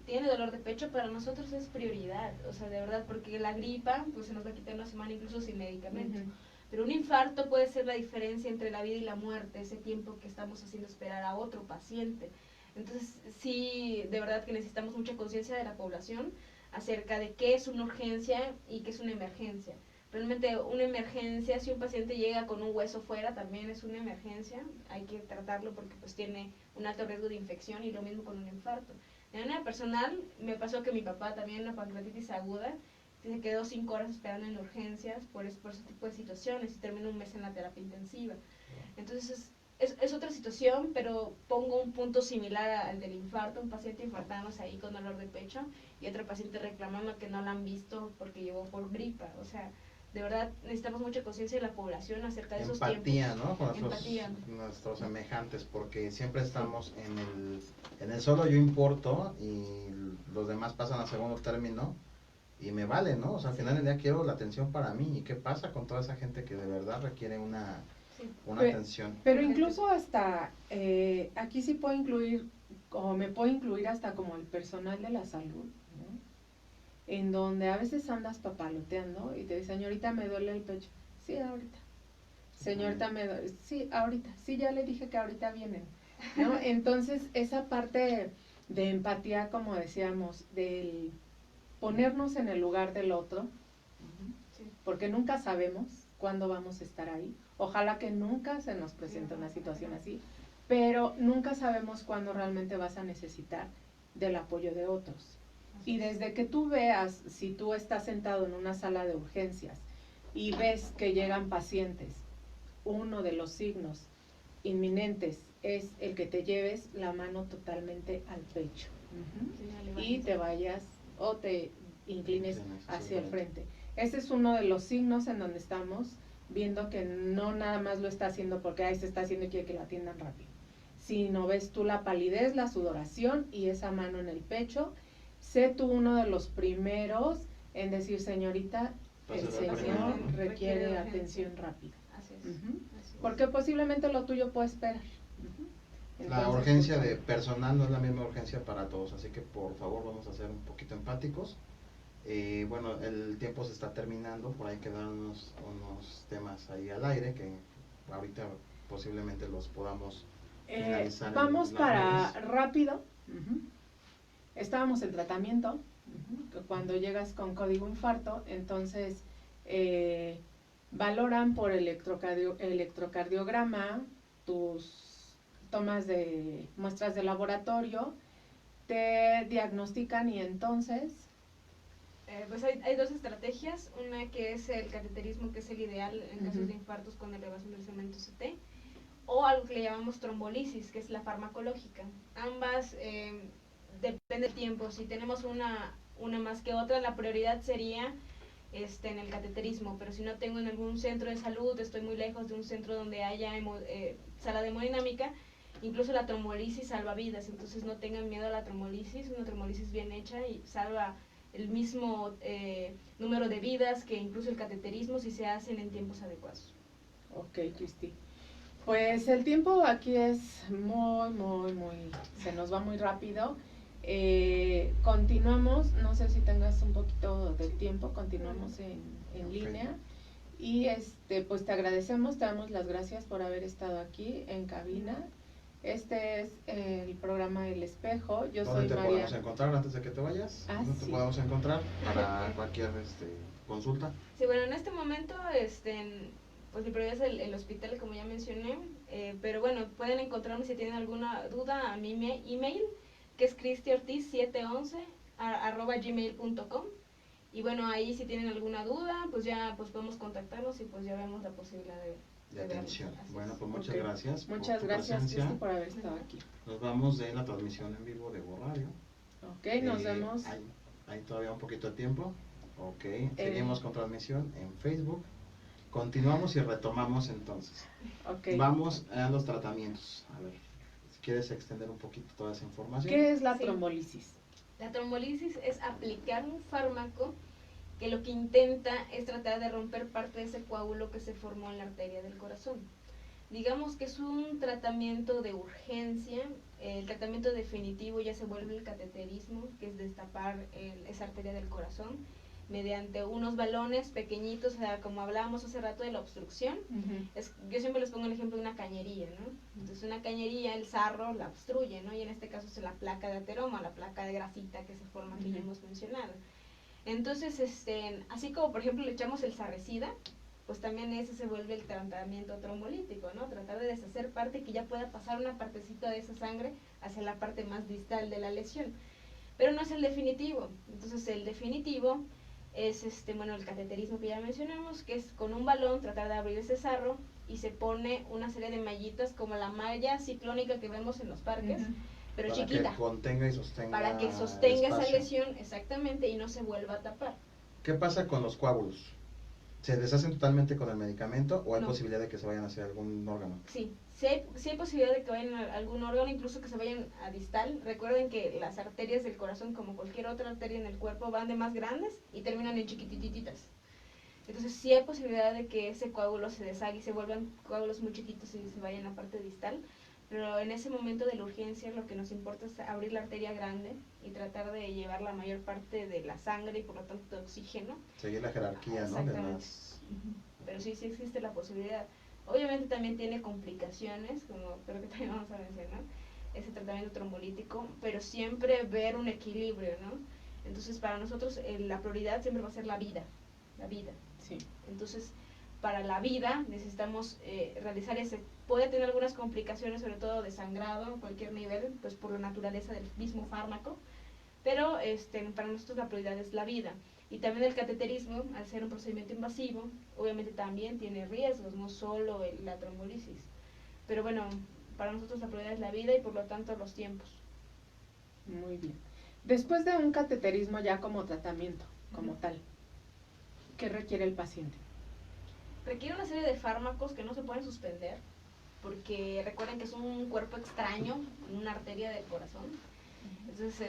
tiene dolor de pecho, para nosotros es prioridad. O sea, de verdad, porque la gripa, pues se nos va a quitar una semana incluso sin medicamento. Ujú. Pero un infarto puede ser la diferencia entre la vida y la muerte, ese tiempo que estamos haciendo esperar a otro paciente. Entonces, sí, de verdad que necesitamos mucha conciencia de la población acerca de qué es una urgencia y qué es una emergencia. Realmente una emergencia, si un paciente llega con un hueso fuera, también es una emergencia, hay que tratarlo porque pues tiene un alto riesgo de infección, y lo mismo con un infarto. De manera personal, me pasó que mi papá también una pancreatitis aguda, se quedó 5 horas esperando en urgencias por ese tipo de situaciones y terminó un mes en la terapia intensiva. Entonces es otra situación, pero pongo un punto similar al del infarto, un paciente infartándose ahí con dolor de pecho y otro paciente reclamando que no la han visto porque llegó por gripa. O sea, de verdad necesitamos mucha conciencia de la población acerca de esos Empatía, tiempos. ¿no? Con Empatía. nuestros semejantes, porque siempre estamos en el solo yo importo y los demás pasan a segundo término y me vale, ¿no? O sea, al final del día quiero la atención para mí. ¿Y qué pasa con toda esa gente que de verdad requiere una atención? Pero incluso hasta, aquí sí puedo incluir, o me puedo incluir hasta como el personal de la salud, ¿no? En donde a veces andas papaloteando y te dice, señorita, me duele el pecho. Sí, ahorita. Señorita, me duele. Sí, ahorita. Sí, ya le dije que ahorita vienen, ¿no? Entonces, esa parte de empatía, como decíamos, del ponernos en el lugar del otro, Sí. porque nunca sabemos cuándo vamos a estar ahí. Ojalá que nunca se nos presente una situación así, pero nunca sabemos cuándo realmente vas a necesitar del apoyo de otros. Y desde que tú veas, si tú estás sentado en una sala de urgencias y ves que llegan pacientes, uno de los signos inminentes es el que te lleves la mano totalmente al pecho. Y te vayas o te inclines hacia el frente. Ese es uno de los signos en donde estamos viendo que no nada más lo está haciendo porque ahí se está haciendo y quiere que lo atiendan rápido, sino ves tú la palidez, la sudoración y esa mano en el pecho. Sé tú uno de los primeros en decir, señorita, el señor requiere atención rápida. Así es. Ujú. Así es. Porque posiblemente lo tuyo puede esperar. La Entonces, urgencia pues, de personal no es la misma urgencia para todos, así que por favor vamos a ser un poquito empáticos. Bueno, el tiempo se está terminando, por ahí quedan unos temas ahí al aire que ahorita posiblemente los podamos finalizar. vamos en las para redes. rápido. Estábamos en tratamiento. Cuando llegas con código infarto, entonces valoran por electrocardiograma tus tomas de muestras de laboratorio, te diagnostican y entonces Pues hay dos estrategias, una que es el cateterismo, que es el ideal en casos Ujú. de infartos con elevación del segmento CT, o algo que le llamamos trombolisis, que es la farmacológica. Ambas depende del tiempo. Si tenemos una más que otra, la prioridad sería en el cateterismo, pero si no tengo en algún centro de salud, estoy muy lejos de un centro donde haya sala de hemodinámica, incluso la trombolisis salva vidas, entonces no tengan miedo a la trombolisis, una trombolisis bien hecha y salva el mismo número de vidas que incluso el cateterismo si se hacen en tiempos adecuados. Ok, Cristi. Pues el tiempo aquí es muy, se nos va muy rápido. Continuamos, no sé si tengas un poquito de tiempo, continuamos en línea. Y pues te agradecemos, te damos las gracias por haber estado aquí en cabina. Este es el programa El Espejo. Yo soy ¿Dónde te María. podemos encontrar antes de que te vayas? Ah, ¿Dónde te sí. podemos encontrar para cualquier consulta? Sí, bueno, en este momento Pues mi prioridad es el hospital, como ya mencioné, pero bueno, pueden encontrarme si tienen alguna duda a mi email, que es cristiortiz711@gmail.com. Y bueno, ahí si tienen alguna duda, pues ya pues podemos contactarnos y pues ya vemos la posibilidad De atención. verlos. Así Bueno, es. pues muchas Ok. gracias Muchas por tu gracias, presencia. Cristi, por haber estado aquí. Nos vamos de la transmisión en vivo de Go Radio. Ok, nos vemos. Hay todavía un poquito de tiempo. Ok, seguimos con transmisión en Facebook. Continuamos y retomamos entonces. Ok. Vamos a los tratamientos. A ver, si quieres extender un poquito toda esa información. ¿Qué es la Sí. trombolisis? La trombolisis es aplicar un fármaco que lo que intenta es tratar de romper parte de ese coágulo que se formó en la arteria del corazón. Digamos que es un tratamiento de urgencia. El tratamiento definitivo ya se vuelve el cateterismo, que es destapar esa arteria del corazón mediante unos balones pequeñitos, o sea, como hablábamos hace rato de la obstrucción. Yo siempre les pongo el ejemplo de una cañería, ¿no? Entonces una cañería, el sarro la obstruye, ¿no? Y en este caso es la placa de ateroma, la placa de grafita que se forma, que ya hemos mencionado. Entonces, así como por ejemplo le echamos el sarrecida, pues también ese se vuelve el tratamiento trombolítico, ¿no? Tratar de deshacer parte que ya pueda pasar una partecita de esa sangre hacia la parte más distal de la lesión. Pero no es el definitivo. Entonces el definitivo es bueno, el cateterismo que ya mencionamos, que es con un balón tratar de abrir ese sarro y se pone una serie de mallitas como la malla ciclónica que vemos en los parques, pero para chiquita, que contenga y sostenga para que sostenga esa espacio. lesión exactamente y no se vuelva a tapar. ¿Qué pasa con los coágulos? ¿Se deshacen totalmente con el medicamento o hay No. posibilidad de que se vayan hacia algún órgano? Sí hay posibilidad de que vayan a algún órgano, incluso que se vayan a distal. Recuerden que las arterias del corazón, como cualquier otra arteria en el cuerpo, van de más grandes y terminan en chiquitititas. Entonces sí hay posibilidad de que ese coágulo se deshaga y se vuelvan coágulos muy chiquitos y se vayan a la parte distal. Pero en ese momento de la urgencia lo que nos importa es abrir la arteria grande y tratar de llevar la mayor parte de la sangre y por lo tanto de oxígeno. Seguir la jerarquía, ¿no? De Exactamente. las... Pero sí existe la posibilidad. Obviamente también tiene complicaciones, como creo que también vamos a mencionar, ese tratamiento trombolítico, pero siempre ver un equilibrio, ¿no? Entonces para nosotros la prioridad siempre va a ser la vida. Sí. Entonces para la vida necesitamos realizar ese, puede tener algunas complicaciones, sobre todo de sangrado a cualquier nivel, pues por la naturaleza del mismo fármaco, pero para nosotros la prioridad es la vida. Y también el cateterismo, al ser un procedimiento invasivo, obviamente también tiene riesgos, no solo la trombolisis. Pero bueno, para nosotros la prioridad es la vida y por lo tanto los tiempos. Muy bien. Después de un cateterismo ya como tratamiento, como tal, ¿qué requiere el paciente? Requiere una serie de fármacos que no se pueden suspender, porque recuerden que es un cuerpo extraño, una arteria del corazón. Entonces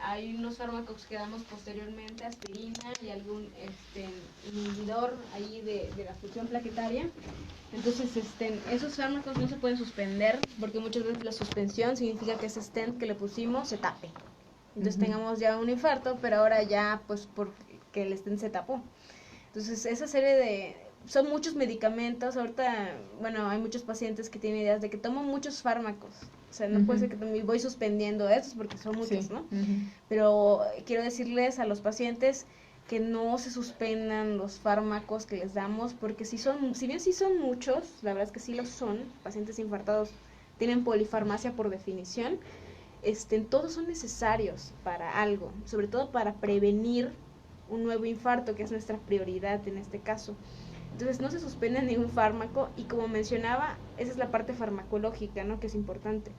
hay unos fármacos que damos posteriormente, aspirina y algún inhibidor ahí de la función plaquetaria. Entonces esos fármacos no se pueden suspender porque muchas veces la suspensión significa que ese stent que le pusimos se tape. Entonces tengamos ya un infarto, pero ahora ya pues porque el stent se tapó. Entonces esa serie son muchos medicamentos. Ahorita, bueno, hay muchos pacientes que tienen ideas de que tomo muchos fármacos. O sea, no puede ser que me voy suspendiendo estos porque son muchos, Sí. ¿no? Pero quiero decirles a los pacientes que no se suspendan los fármacos que les damos, porque si bien sí son muchos, la verdad es que sí lo son, pacientes infartados tienen polifarmacia por definición, todos son necesarios para algo, sobre todo para prevenir un nuevo infarto, que es nuestra prioridad en este caso. Entonces no se suspende ningún fármaco y como mencionaba, esa es la parte farmacológica, ¿no? Que es importante.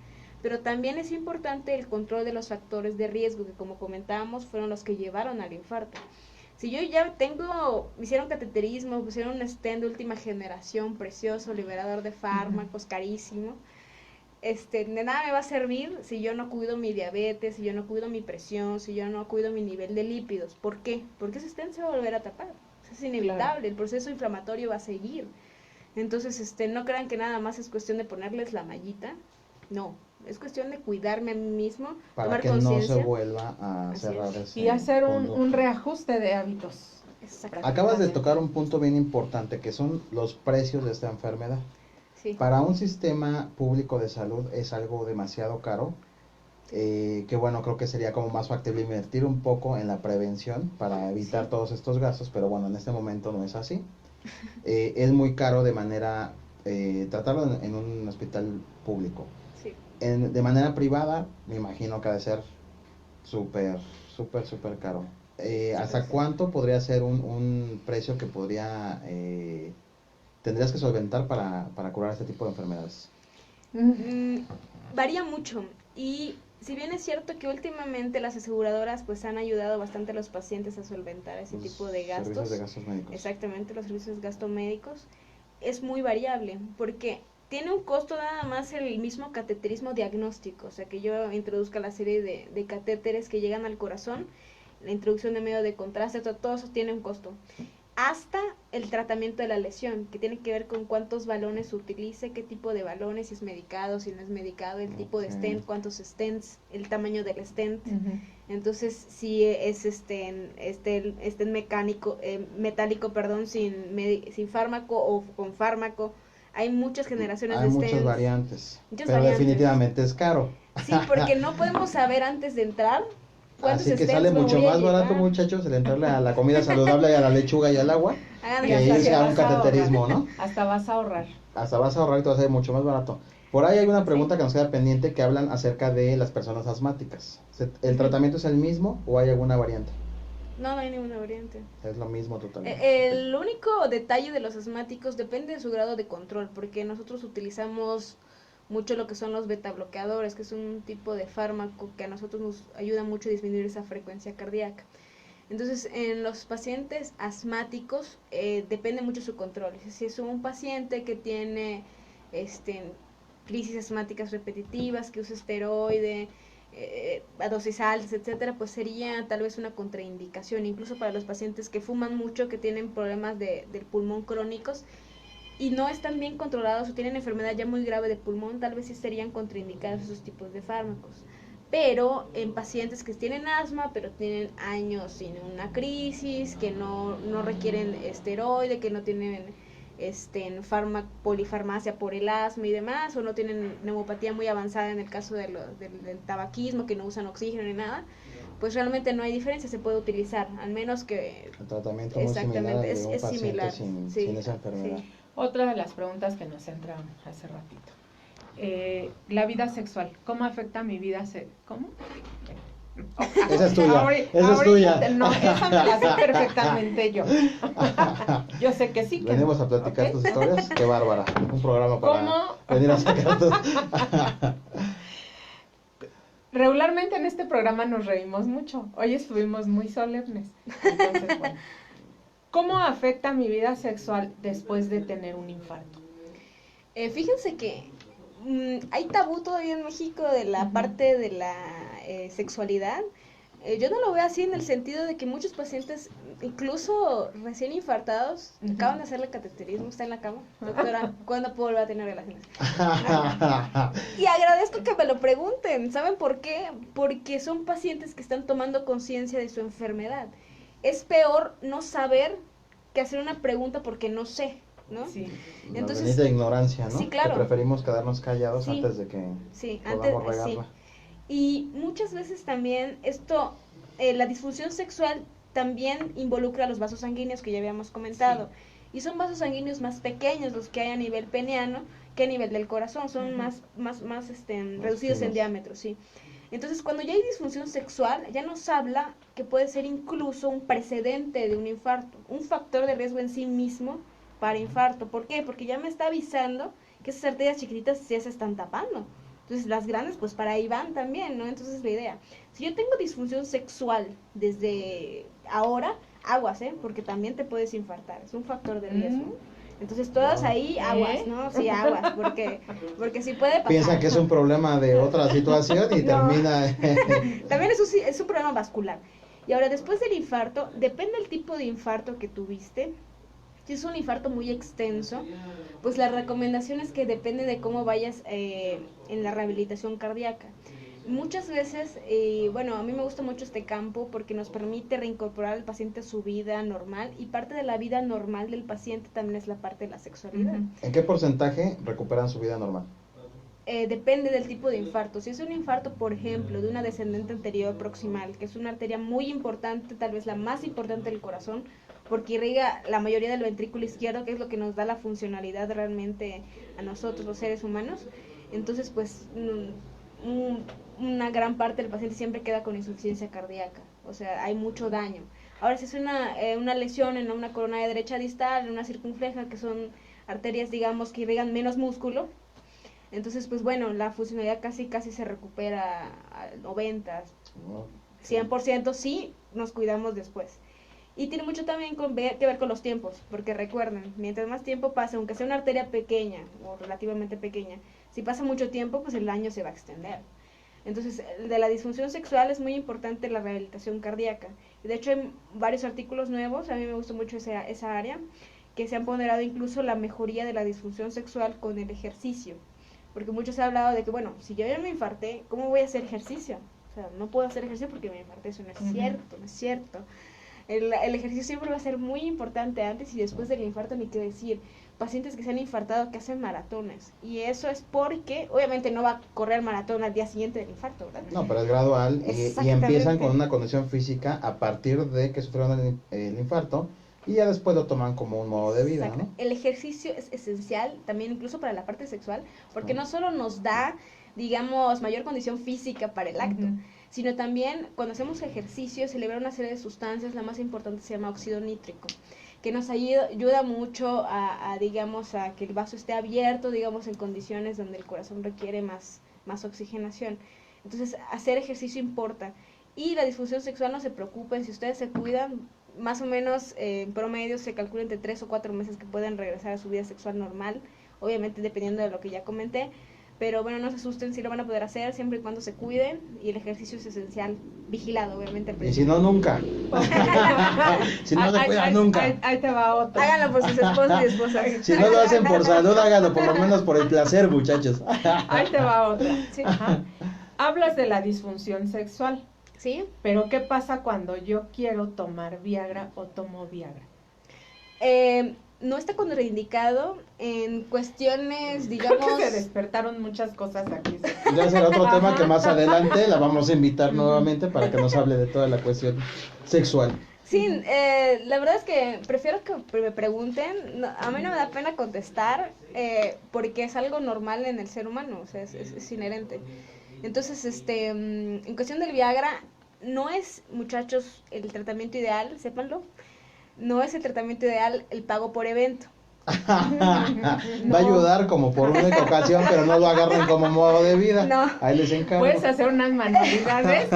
Pero también es importante el control de los factores de riesgo, que como comentábamos fueron los que llevaron al infarto. Si yo ya me hicieron cateterismo, pusieron un stent de última generación, precioso, liberador de fármacos, carísimo, de nada me va a servir si yo no cuido mi diabetes, si yo no cuido mi presión, si yo no cuido mi nivel de lípidos. ¿Por qué? Porque ese stent se va a volver a tapar. Es inevitable, claro. El proceso inflamatorio va a seguir. Entonces, no crean que nada más es cuestión de ponerles la mallita. No, es cuestión de cuidarme a mí mismo, para tomar que conciencia. no se vuelva a Así cerrar es. ese Y hacer un conducto. reajuste de hábitos. Acabas de tocar un punto bien importante, que son los precios de esta enfermedad. Sí. Para un sistema público de salud es algo demasiado caro, que bueno, creo que sería como más factible invertir un poco en la prevención para evitar todos estos gastos, pero bueno, en este momento no es así. es muy caro de manera, tratarlo en un hospital público. Sí. De manera privada, me imagino que ha de ser súper, súper caro. ¿Hasta cuánto podría ser un precio que tendrías que solventar para curar este tipo de enfermedades? Varía mucho, y si bien es cierto que últimamente las aseguradoras pues han ayudado bastante a los pacientes a solventar ese tipo de gastos. Servicios de gastos médicos. Exactamente, los servicios de gastos médicos es muy variable, porque tiene un costo nada más el mismo cateterismo diagnóstico, o sea que yo introduzca la serie de catéteres que llegan al corazón, la introducción de medio de contraste, todo eso tiene un costo. Hasta el tratamiento de la lesión, que tiene que ver con cuántos balones utilice, qué tipo de balones, si es medicado, si no es medicado, el tipo de stent, cuántos stents, el tamaño del stent. Entonces, si es stent mecánico, metálico, perdón, sin fármaco o con fármaco, hay muchas generaciones de stents. Hay muchas variantes, pero variantes. Definitivamente es caro. Sí, porque no podemos saber antes de entrar. Así que sale mucho más barato, muchachos, el entrarle a la comida saludable y a la lechuga y al agua, que irse a un cateterismo, ¿no? Hasta vas a ahorrar. Hasta vas a ahorrar y te va a salir mucho más barato. Por ahí hay una pregunta que nos queda pendiente, que hablan acerca de las personas asmáticas. ¿El tratamiento es el mismo o hay alguna variante? No hay ninguna variante. Es lo mismo totalmente. El único detalle de los asmáticos depende de su grado de control, porque nosotros utilizamos mucho lo que son los beta bloqueadores, que es un tipo de fármaco que a nosotros nos ayuda mucho a disminuir esa frecuencia cardíaca. Entonces, en los pacientes asmáticos depende mucho su control. Si es un paciente que tiene crisis asmáticas repetitivas, que usa esteroide, a dosis altas, etcétera, pues sería tal vez una contraindicación, incluso para los pacientes que fuman mucho, que tienen problemas del pulmón crónicos y no están bien controlados o tienen enfermedad ya muy grave de pulmón, tal vez sí serían contraindicados esos tipos de fármacos. Pero en pacientes que tienen asma, pero tienen años sin una crisis, que no requieren esteroide, que no tienen polifarmacia por el asma y demás, o no tienen neumopatía muy avanzada en el caso del tabaquismo, que no usan oxígeno ni nada, pues realmente no hay diferencia, se puede utilizar, al menos que... El tratamiento muy similar de un paciente similar, sin esa enfermedad. Sí. Otra de las preguntas que nos entran hace ratito. La vida sexual, ¿cómo afecta mi vida sexual? ¿Cómo? Esa es tuya, esa es tuya. No, esa me la sé perfectamente yo. Yo sé que sí. Venimos a platicar tus historias, qué bárbara. Un programa para ¿Cómo? venir a sacar tus... Regularmente en este programa nos reímos mucho. Hoy estuvimos muy solemnes. Entonces, bueno. ¿Cómo afecta mi vida sexual después de tener un infarto? Fíjense que hay tabú todavía en México de la parte de la sexualidad. Yo no lo veo así en el sentido de que muchos pacientes, incluso recién infartados, acaban de hacerle cateterismo, está en la cama. Doctora, ¿cuándo puedo volver a tener relaciones? Y agradezco que me lo pregunten. ¿Saben por qué? Porque son pacientes que están tomando conciencia de su enfermedad. Es peor no saber que hacer una pregunta porque no sé, ¿no? Sí. Entonces, de ignorancia, ¿no? Sí, claro. Que preferimos quedarnos callados Sí. antes de que sí, podamos antes, regarla. sí. Y muchas veces también la disfunción sexual también involucra los vasos sanguíneos que ya habíamos comentado. Sí. Y son vasos sanguíneos más pequeños los que hay a nivel peneano que a nivel del corazón, son más reducidos en diámetro, sí. Entonces, cuando ya hay disfunción sexual, ya nos habla que puede ser incluso un precedente de un infarto, un factor de riesgo en sí mismo para infarto. ¿Por qué? Porque ya me está avisando que esas arterias chiquititas ya se están tapando. Entonces, las grandes, pues para ahí van también, ¿no? Entonces, la idea, si yo tengo disfunción sexual desde ahora, aguas, porque también te puedes infartar, es un factor de riesgo. Entonces, todas ahí, aguas, ¿no? Sí, aguas, porque sí puede pasar. Piensan que es un problema de otra situación y termina... También es un problema vascular. Y ahora, después del infarto, depende del tipo de infarto que tuviste. Si es un infarto muy extenso, pues la recomendación es que depende de cómo vayas en la rehabilitación cardíaca. Muchas veces, a mí me gusta mucho este campo porque nos permite reincorporar al paciente a su vida normal, y parte de la vida normal del paciente también es la parte de la sexualidad. ¿En qué porcentaje recuperan su vida normal? Depende del tipo de infarto. Si es un infarto, por ejemplo, de una descendente anterior proximal, que es una arteria muy importante, tal vez la más importante del corazón, porque irriga la mayoría del ventrículo izquierdo, que es lo que nos da la funcionalidad realmente a nosotros los seres humanos. Entonces, pues, una gran parte del paciente siempre queda con insuficiencia cardíaca, o sea, hay mucho daño. Ahora, si es una lesión en una coronaria derecha distal, en una circunfleja, que son arterias, digamos, que irrigan menos músculo, entonces, pues bueno, la funcionalidad casi se recupera al 90, 100%, sí, nos cuidamos después. Y tiene mucho también que ver con los tiempos, porque recuerden, mientras más tiempo pase, aunque sea una arteria pequeña o relativamente pequeña, si pasa mucho tiempo, pues el daño se va a extender. Entonces, de la disfunción sexual es muy importante la rehabilitación cardíaca. De hecho, hay varios artículos nuevos, a mí me gustó mucho esa área, que se han ponderado incluso la mejoría de la disfunción sexual con el ejercicio. Porque muchos han hablado de que, bueno, si yo ya me infarté, ¿cómo voy a hacer ejercicio? O sea, no puedo hacer ejercicio porque me infarté, eso no es cierto, no es cierto. El ejercicio siempre va a ser muy importante antes y después del infarto, ni qué decir. Pacientes que se han infartado que hacen maratones, y eso es porque, obviamente no va a correr maratón al día siguiente del infarto, ¿verdad? No, pero es gradual y empiezan con una condición física a partir de que sufrieron el infarto, y ya después lo toman como un modo de vida, ¿no? El ejercicio es esencial también incluso para la parte sexual, porque no solo nos da, digamos, mayor condición física para el acto, sino también cuando hacemos ejercicio se libera una serie de sustancias, la más importante se llama óxido nítrico, que nos ayuda mucho digamos, a que el vaso esté abierto, digamos, en condiciones donde el corazón requiere más oxigenación. Entonces, hacer ejercicio importa. Y la disfunción sexual, no se preocupen, si ustedes se cuidan, más o menos en promedio se calcula entre 3 o 4 meses que pueden regresar a su vida sexual normal, obviamente dependiendo de lo que ya comenté, pero bueno, no se asusten, sí lo van a poder hacer siempre y cuando se cuiden, y el ejercicio es esencial, vigilado obviamente. Y si no, nunca. Si no se cuidan, nunca. Ahí te va otro. Háganlo por sus esposos y esposas. Si no lo hacen por salud, háganlo por lo menos por el placer, muchachos. Ahí te va otra. Sí. Hablas de la disfunción sexual. ¿Sí? Pero ¿qué pasa cuando yo quiero tomar Viagra o tomo Viagra? No está contraindicado en cuestiones, digamos... Creo que se despertaron muchas cosas aquí. Ya será otro tema que más adelante la vamos a invitar nuevamente para que nos hable de toda la cuestión sexual. Sí, la verdad es que prefiero que me pregunten, a mí no me da pena contestar, porque es algo normal en el ser humano, o sea, es inherente. Entonces, en cuestión del Viagra, no es, muchachos, el tratamiento ideal, sépanlo, no es el tratamiento ideal el pago por evento. Va a ayudar como por única ocasión, pero no lo agarren como modo de vida. No. Ahí les encargo. Puedes hacer unas manualidades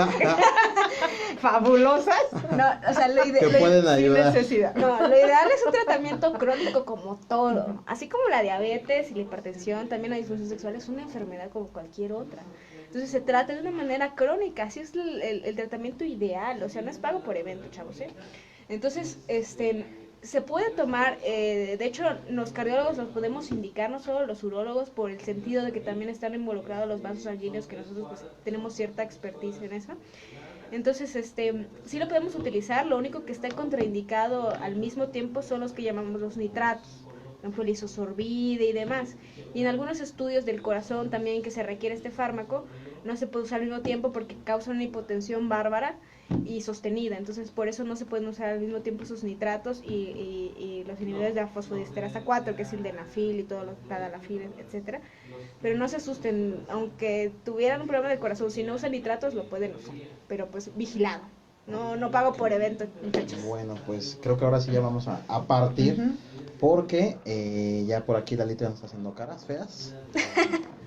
fabulosas. No, o sea, que pueden ayudar. Sin necesidad. No, lo ideal es un tratamiento crónico como todo. Así como la diabetes y la hipertensión, también la disfunción sexual es una enfermedad como cualquier otra. Entonces se trata de una manera crónica, así es el tratamiento ideal, o sea, no es pago por evento, chavos, ¿eh? Entonces, se puede tomar, de hecho, los cardiólogos los podemos indicar, no solo los urólogos, por el sentido de que también están involucrados los vasos sanguíneos, que nosotros pues tenemos cierta expertise en eso. Entonces, sí lo podemos utilizar, lo único que está contraindicado al mismo tiempo son los que llamamos los nitratos, por ejemplo, el isosorbide y demás. Y en algunos estudios del corazón también que se requiere este fármaco, no se puede usar al mismo tiempo porque causa una hipotensión bárbara y sostenida, entonces por eso no se pueden usar al mismo tiempo esos nitratos y los inhibidores de la fosfodiesterasa 4, que es el denafil y todo lo que tadalafil, etcétera. Pero no se asusten, aunque tuvieran un problema del corazón, si no usan nitratos lo pueden usar, pero pues vigilado, no pago por evento, muchachos. Bueno, pues creo que ahora sí ya vamos a partir, porque ya por aquí Lalito ya nos está haciendo caras feas.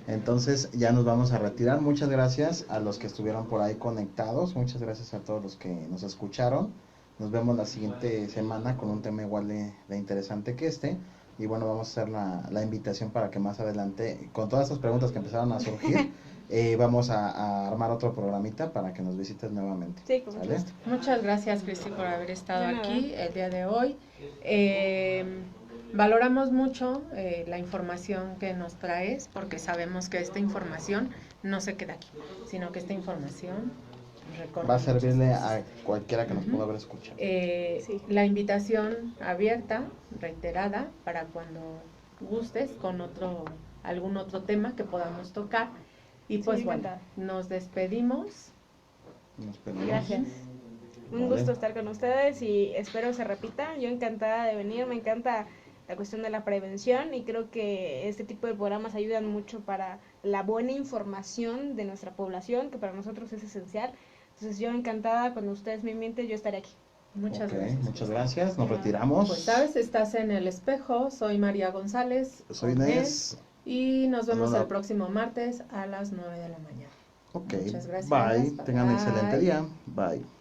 Entonces ya nos vamos a retirar. Muchas gracias a los que estuvieron por ahí conectados. Muchas gracias a todos los que nos escucharon. Nos vemos la siguiente semana con un tema igual de interesante que este. Y bueno, vamos a hacer la invitación para que más adelante, con todas estas preguntas que empezaron a surgir, vamos a armar otro programita para que nos visites nuevamente. Sí, por supuesto. Muchas gracias, Cristi, por haber estado aquí el día de hoy. Valoramos mucho la información que nos traes, porque sabemos que esta información no se queda aquí, sino que esta información va a servirle a cualquiera que nos pueda haber escuchado. Sí. La invitación abierta, reiterada, para cuando gustes con algún otro tema que podamos tocar. Y pues sí, bueno, nos despedimos. Nos pedimos. Gracias. Un Vale. gusto estar con ustedes y espero se repita. Yo encantada de venir, me encanta la cuestión de la prevención y creo que este tipo de programas ayudan mucho para la buena información de nuestra población, que para nosotros es esencial. Entonces yo encantada, cuando ustedes me inviten, yo estaré aquí. Muchas Ok, gracias. muchas gracias, nos Ya. retiramos. Pues sabes, estás en El Espejo, soy María González. Soy Ornés, Inés. y nos vemos Hola. el próximo martes a las 9 de la mañana. Ok, Muchas gracias. bye, Bye, tengan un excelente bye. día, bye.